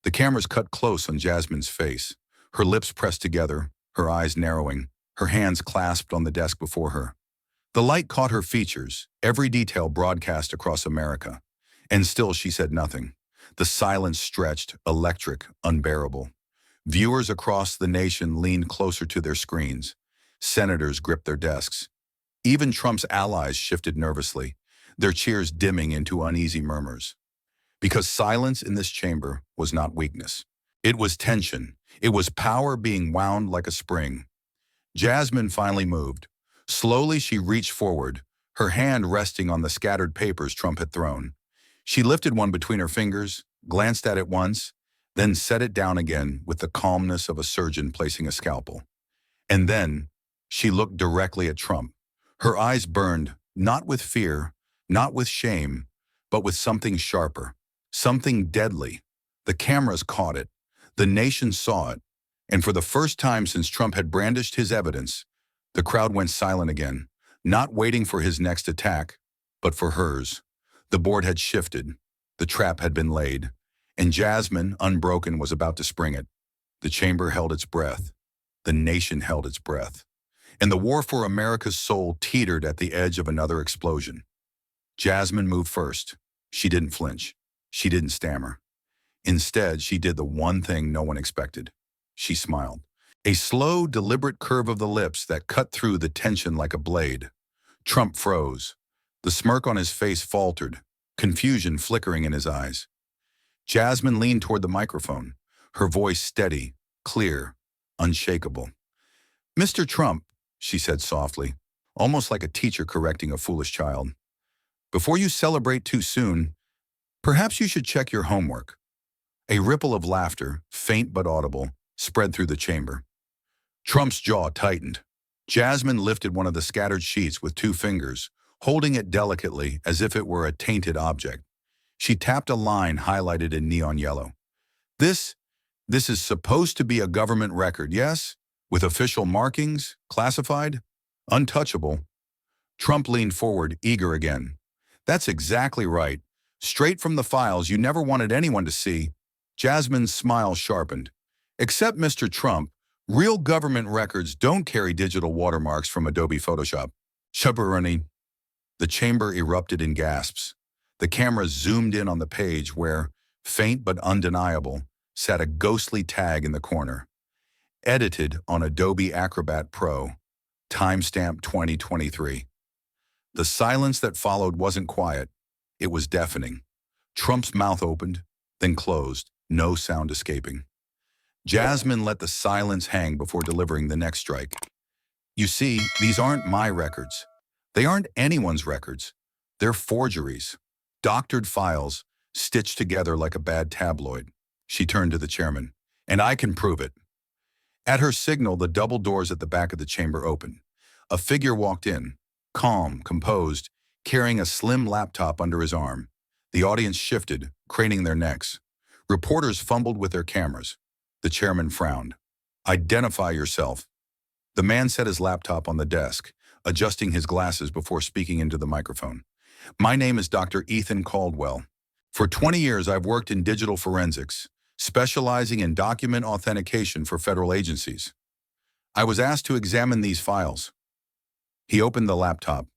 The cameras cut close on Jasmine's face, her lips pressed together, her eyes narrowing, her hands clasped on the desk before her. The light caught her features, every detail broadcast across America. And still she said nothing. The silence stretched, electric, unbearable. Viewers across the nation leaned closer to their screens. Senators gripped their desks. Even Trump's allies shifted nervously, their cheers dimming into uneasy murmurs. Because silence in this chamber was not weakness. It was tension. It was power being wound like a spring. Jasmine finally moved. Slowly she reached forward, her hand resting on the scattered papers Trump had thrown. She lifted one between her fingers, glanced at it once, then set it down again with the calmness of a surgeon placing a scalpel. And then she looked directly at Trump. Her eyes burned, not with fear, not with shame, but with something sharper. Something deadly. The cameras caught it. The nation saw it. And for the first time since Trump had brandished his evidence, the crowd went silent again, not waiting for his next attack, but for hers. The board had shifted. The trap had been laid. And Jasmine, unbroken, was about to spring it. The chamber held its breath. The nation held its breath. And the war for America's soul teetered at the edge of another explosion. Jasmine moved first. She didn't flinch. She didn't stammer. Instead, she did the one thing no one expected. She smiled. A slow, deliberate curve of the lips that cut through the tension like a blade. Trump froze. The smirk on his face faltered, confusion flickering in his eyes. Jasmine leaned toward the microphone, her voice steady, clear, unshakable. "Mr. Trump," she said softly, almost like a teacher correcting a foolish child. Before you celebrate too soon, perhaps you should check your homework. A ripple of laughter, faint but audible, spread through the chamber. Trump's jaw tightened. Jasmine lifted one of the scattered sheets with 2 fingers, holding it delicately as if it were a tainted object. She tapped a line highlighted in neon yellow. This, this is supposed to be a government record, yes? With official markings, classified, untouchable. Trump leaned forward, eager again. That's exactly right. Straight from the files you never wanted anyone to see. Jasmine's smile sharpened. Except Mr. Trump, real government records don't carry digital watermarks from Adobe Photoshop. Shubberunny. The chamber erupted in gasps. The camera zoomed in on the page where, faint but undeniable, sat a ghostly tag in the corner. Edited on Adobe Acrobat Pro. Timestamp 2023. The silence that followed wasn't quiet. It was deafening. Trump's mouth opened, then closed, no sound escaping. Jasmine let the silence hang before delivering the next strike. You see, these aren't my records. They aren't anyone's records. They're forgeries. Doctored files, stitched together like a bad tabloid. She turned to the chairman. And I can prove it. At her signal, the double doors at the back of the chamber opened. A figure walked in, calm, composed, carrying a slim laptop under his arm. The audience shifted, craning their necks. Reporters fumbled with their cameras. The chairman frowned. Identify yourself. The man set his laptop on the desk, adjusting his glasses before speaking into the microphone. My name is Dr. Ethan Caldwell. For 20 years, I've worked in digital forensics, specializing in document authentication for federal agencies. I was asked to examine these files. He opened the laptop.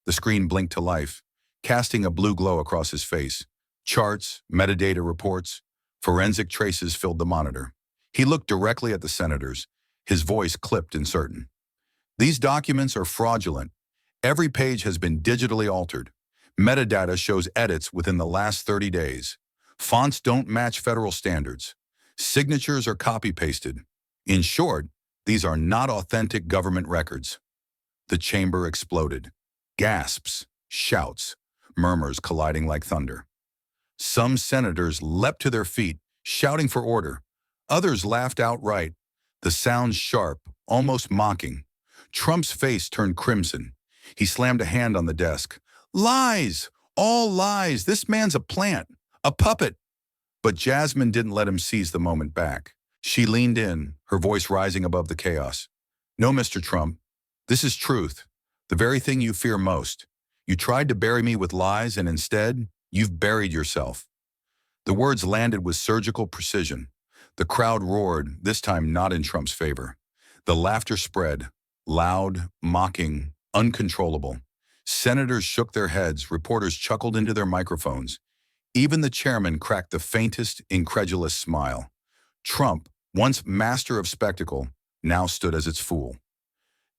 The screen blinked to life, casting a blue glow across his face. Charts, metadata reports, forensic traces filled the monitor. He looked directly at the senators, his voice clipped and certain. These documents are fraudulent. Every page has been digitally altered. Metadata shows edits within the last 30 days. Fonts don't match federal standards. Signatures are copy-pasted. In short, these are not authentic government records. The chamber exploded. Gasps, shouts, murmurs colliding like thunder. Some senators leapt to their feet, shouting for order. Others laughed outright, the sound sharp, almost mocking. Trump's face turned crimson. He slammed a hand on the desk. Lies! All lies! This man's a plant, a puppet. But Jasmine didn't let him seize the moment back. She leaned in, her voice rising above the chaos. No, Mr. Trump, this is truth, the very thing you fear most. You tried to bury me with lies, and instead, you've buried yourself. The words landed with surgical precision. The crowd roared, this time not in Trump's favor. The laughter spread, loud, mocking, uncontrollable. Senators shook their heads, reporters chuckled into their microphones. Even the chairman cracked the faintest, incredulous smile. Trump, once master of spectacle, now stood as its fool.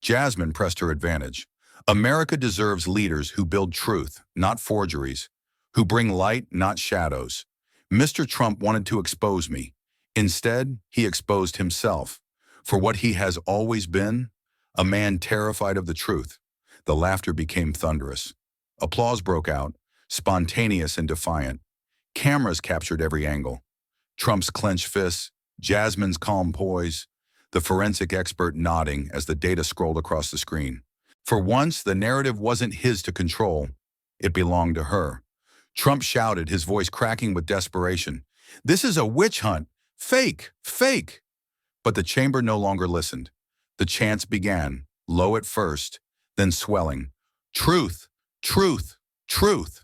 Jasmine pressed her advantage. America deserves leaders who build truth, not forgeries, who bring light, not shadows. Mr. Trump wanted to expose me. Instead, he exposed himself for what he has always been, a man terrified of the truth. The laughter became thunderous. Applause broke out, spontaneous and defiant. Cameras captured every angle. Trump's clenched fists, Jasmine's calm poise, the forensic expert nodding as the data scrolled across the screen. For once, the narrative wasn't his to control. It belonged to her. Trump shouted, his voice cracking with desperation. This is a witch hunt. Fake! Fake! But the chamber no longer listened. The chants began, low at first, then swelling. Truth! Truth! Truth!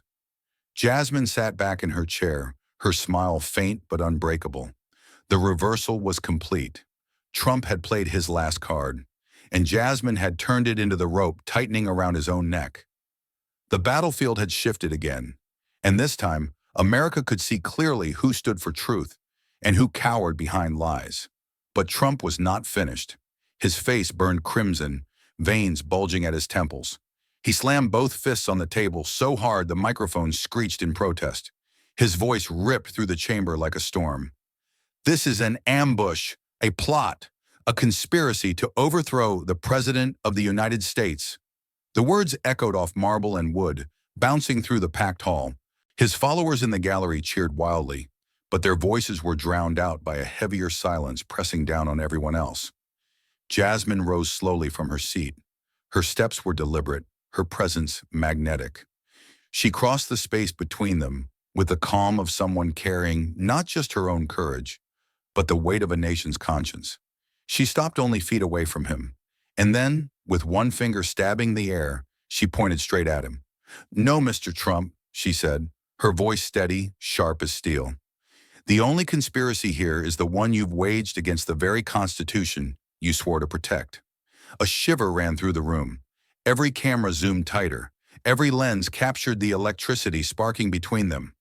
Jasmine sat back in her chair, her smile faint but unbreakable. The reversal was complete. Trump had played his last card, and Jasmine had turned it into the rope tightening around his own neck. The battlefield had shifted again, and this time, America could see clearly who stood for truth and who cowered behind lies. But Trump was not finished. His face burned crimson, veins bulging at his temples. He slammed both fists on the table so hard the microphone screeched in protest. His voice ripped through the chamber like a storm. This is an ambush, a plot, a conspiracy to overthrow the President of the United States. The words echoed off marble and wood, bouncing through the packed hall. His followers in the gallery cheered wildly, but their voices were drowned out by a heavier silence pressing down on everyone else. Jasmine rose slowly from her seat. Her steps were deliberate, her presence magnetic. She crossed the space between them with the calm of someone carrying not just her own courage, but the weight of a nation's conscience. She stopped only feet away from him, and then, with one finger stabbing the air, she pointed straight at him. "No, Mr. Trump," she said, her voice steady, sharp as steel. "The only conspiracy here is the one you've waged against the very Constitution you swore to protect." A shiver ran through the room. Every camera zoomed tighter. Every lens captured the electricity sparking between them.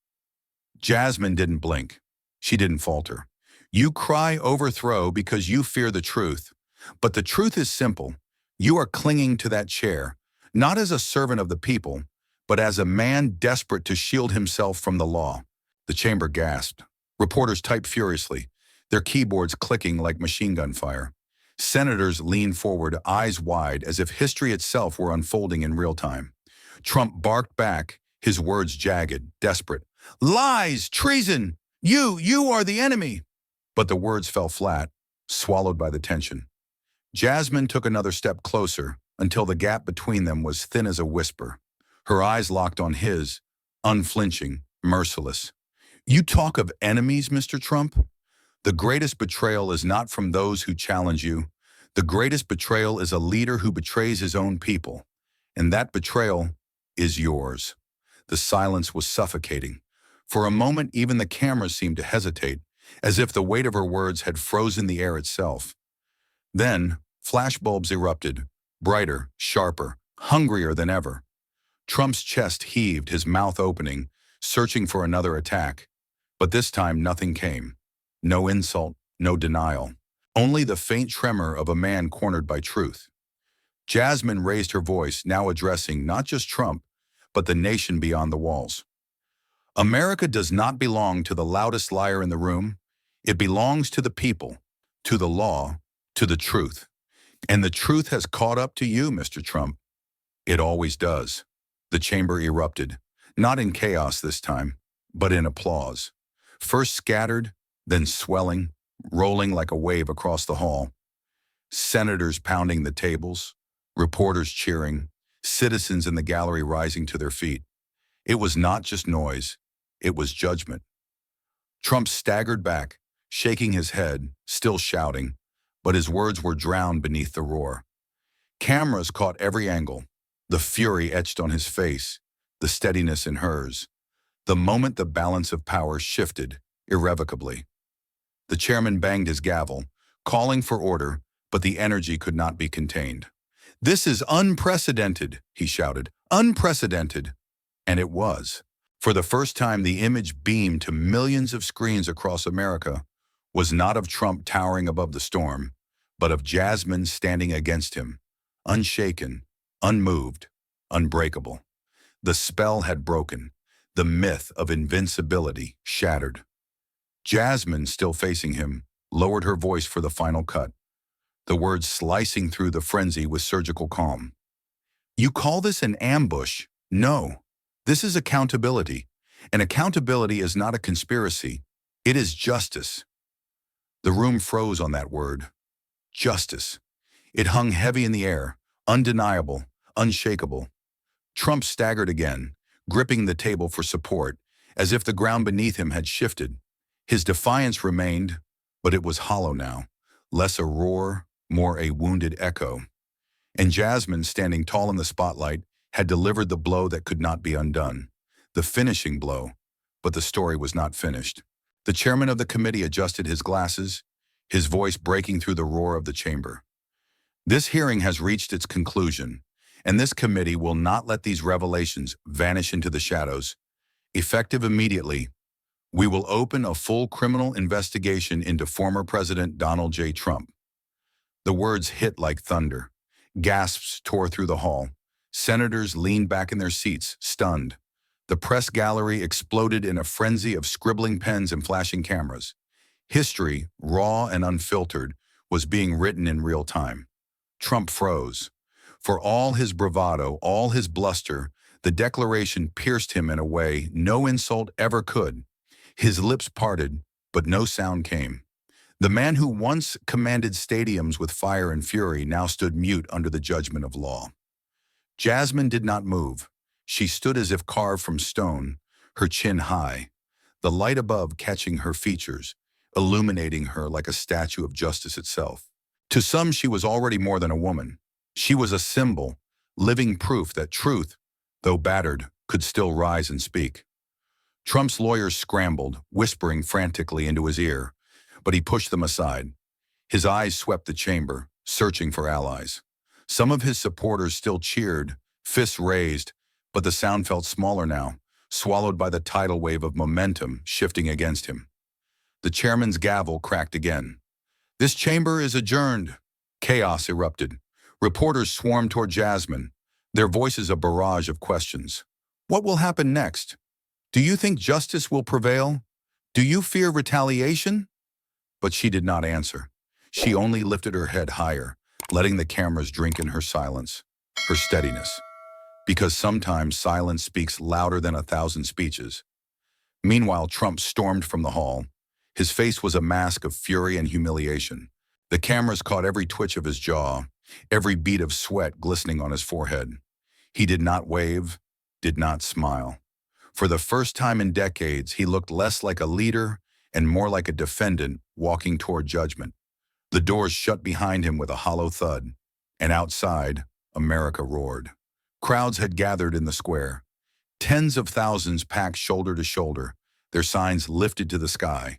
Jasmine didn't blink. She didn't falter. "You cry overthrow because you fear the truth. But the truth is simple. You are clinging to that chair, not as a servant of the people, but as a man desperate to shield himself from the law." The chamber gasped. Reporters typed furiously, their keyboards clicking like machine gun fire. Senators leaned forward, eyes wide, as if history itself were unfolding in real time. Trump barked back, his words jagged, desperate. "Lies! Treason! You are the enemy!" But the words fell flat, swallowed by the tension. Jasmine took another step closer, until the gap between them was thin as a whisper. Her eyes locked on his, unflinching, merciless. "You talk of enemies, Mr. Trump? The greatest betrayal is not from those who challenge you. The greatest betrayal is a leader who betrays his own people. And that betrayal is yours." The silence was suffocating. For a moment, even the cameras seemed to hesitate, as if the weight of her words had frozen the air itself. Then, flashbulbs erupted, brighter, sharper, hungrier than ever. Trump's chest heaved, his mouth opening, searching for another attack. But this time nothing came. No insult, no denial. Only the faint tremor of a man cornered by truth. Jasmine raised her voice, now addressing not just Trump, but the nation beyond the walls. "America does not belong to the loudest liar in the room. It belongs to the people, to the law, to the truth. And the truth has caught up to you, Mr. Trump. It always does." The chamber erupted, not in chaos this time, but in applause. First scattered, then swelling, rolling like a wave across the hall. Senators pounding the tables, reporters cheering, citizens in the gallery rising to their feet. It was not just noise, it was judgment. Trump staggered back, shaking his head, still shouting, but his words were drowned beneath the roar. Cameras caught every angle, the fury etched on his face, the steadiness in hers. The moment the balance of power shifted, irrevocably. The chairman banged his gavel, calling for order, but the energy could not be contained. "This is unprecedented," he shouted. "Unprecedented." And it was. For the first time, the image beamed to millions of screens across America was not of Trump towering above the storm, but of Jasmine standing against him, unshaken, unmoved, unbreakable. The spell had broken, the myth of invincibility shattered. Jasmine, still facing him, lowered her voice for the final cut, the words slicing through the frenzy with surgical calm. "You call this an ambush? No. This is accountability. And accountability is not a conspiracy. It is justice." The room froze on that word. Justice. It hung heavy in the air, undeniable, unshakable. Trump staggered again, gripping the table for support, as if the ground beneath him had shifted. His defiance remained, but it was hollow now, less a roar, more a wounded echo. And Jasmine, standing tall in the spotlight, had delivered the blow that could not be undone. The finishing blow, but the story was not finished. The chairman of the committee adjusted his glasses, his voice breaking through the roar of the chamber. "This hearing has reached its conclusion, and this committee will not let these revelations vanish into the shadows. Effective immediately, we will open a full criminal investigation into former President Donald J. Trump." The words hit like thunder. Gasps tore through the hall. Senators leaned back in their seats, stunned. The press gallery exploded in a frenzy of scribbling pens and flashing cameras. History, raw and unfiltered, was being written in real time. Trump froze. For all his bravado, all his bluster, the declaration pierced him in a way no insult ever could. His lips parted, but no sound came. The man who once commanded stadiums with fire and fury now stood mute under the judgment of law. Jasmine did not move. She stood as if carved from stone, her chin high, the light above catching her features, illuminating her like a statue of justice itself. To some, she was already more than a woman. She was a symbol, living proof that truth, though battered, could still rise and speak. Trump's lawyers scrambled, whispering frantically into his ear, but he pushed them aside. His eyes swept the chamber, searching for allies. Some of his supporters still cheered, fists raised, but the sound felt smaller now, swallowed by the tidal wave of momentum shifting against him. The chairman's gavel cracked again. "This chamber is adjourned." Chaos erupted. Reporters swarmed toward Jasmine, their voices a barrage of questions. What will happen next? Do you think justice will prevail? Do you fear retaliation? But she did not answer. She only lifted her head higher, letting the cameras drink in her silence, her steadiness. Because sometimes silence speaks louder than 1,000 speeches. Meanwhile, Trump stormed from the hall. His face was a mask of fury and humiliation. The cameras caught every twitch of his jaw, every bead of sweat glistening on his forehead. He did not wave, did not smile. For the first time in decades, he looked less like a leader and more like a defendant walking toward judgment. The doors shut behind him with a hollow thud, and outside, America roared. Crowds had gathered in the square. Tens of thousands packed shoulder to shoulder, their signs lifted to the sky.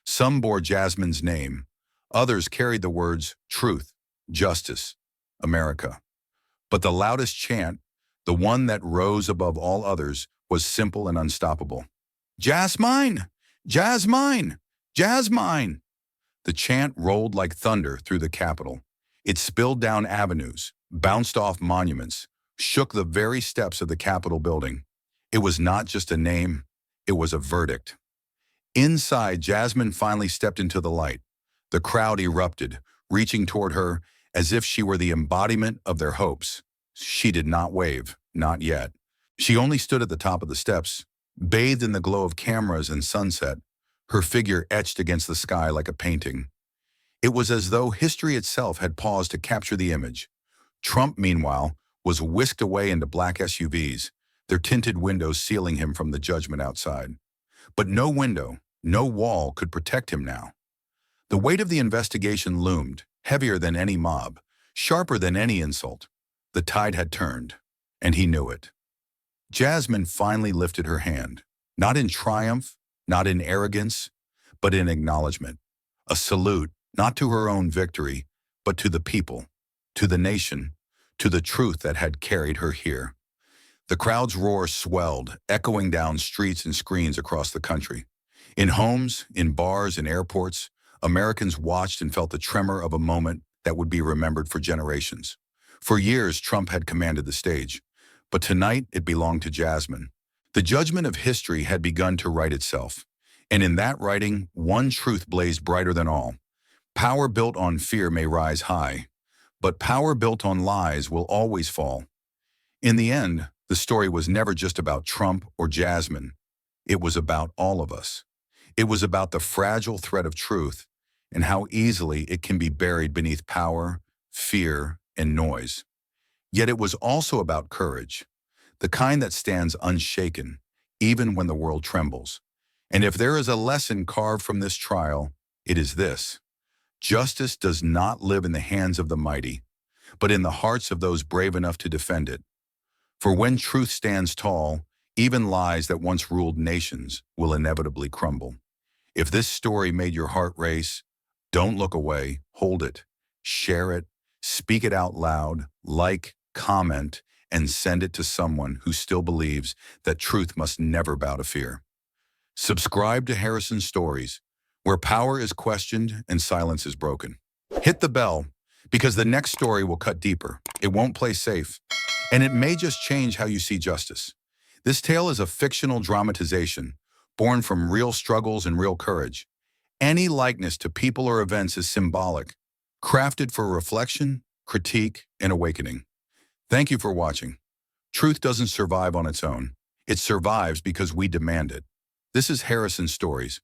Some bore Jasmine's name. Others carried the words, truth, justice, America. But the loudest chant, the one that rose above all others, was simple and unstoppable. Jasmine! Jasmine! Jasmine! The chant rolled like thunder through the Capitol. It spilled down avenues, bounced off monuments, shook the very steps of the Capitol building. It was not just a name, it was a verdict. Inside, Jasmine finally stepped into the light. The crowd erupted, reaching toward her as if she were the embodiment of their hopes. She did not wave, not yet. She only stood at the top of the steps, bathed in the glow of cameras and sunset, her figure etched against the sky like a painting. It was as though history itself had paused to capture the image. Trump, meanwhile, was whisked away into black SUVs, their tinted windows sealing him from the judgment outside. But no window, no wall could protect him now. The weight of the investigation loomed, heavier than any mob, sharper than any insult. The tide had turned, and he knew it. Jasmine finally lifted her hand, not in triumph, not in arrogance, but in acknowledgement. A salute, not to her own victory, but to the people, to the nation, to the truth that had carried her here. The crowd's roar swelled, echoing down streets and screens across the country. In homes, in bars, in airports, Americans watched and felt the tremor of a moment that would be remembered for generations. For years, Trump had commanded the stage, but tonight it belonged to Jasmine. The judgment of history had begun to write itself, and in that writing, one truth blazed brighter than all. Power built on fear may rise high, but power built on lies will always fall. In the end, the story was never just about Trump or Jasmine. It was about all of us. It was about the fragile thread of truth and how easily it can be buried beneath power, fear, and noise. Yet it was also about courage, the kind that stands unshaken, even when the world trembles. And if there is a lesson carved from this trial, it is this: justice does not live in the hands of the mighty, but in the hearts of those brave enough to defend it. For when truth stands tall, even lies that once ruled nations will inevitably crumble. If this story made your heart race, don't look away, hold it, share it, speak it out loud, like, comment, and send it to someone who still believes that truth must never bow to fear. Subscribe to Harrison Stories, where power is questioned and silence is broken. Hit the bell, because the next story will cut deeper. It won't play safe, and it may just change how you see justice. This tale is a fictional dramatization, born from real struggles and real courage. Any likeness to people or events is symbolic, crafted for reflection, critique, and awakening. Thank you for watching. Truth doesn't survive on its own. It survives because we demand it. This is Harrison Stories,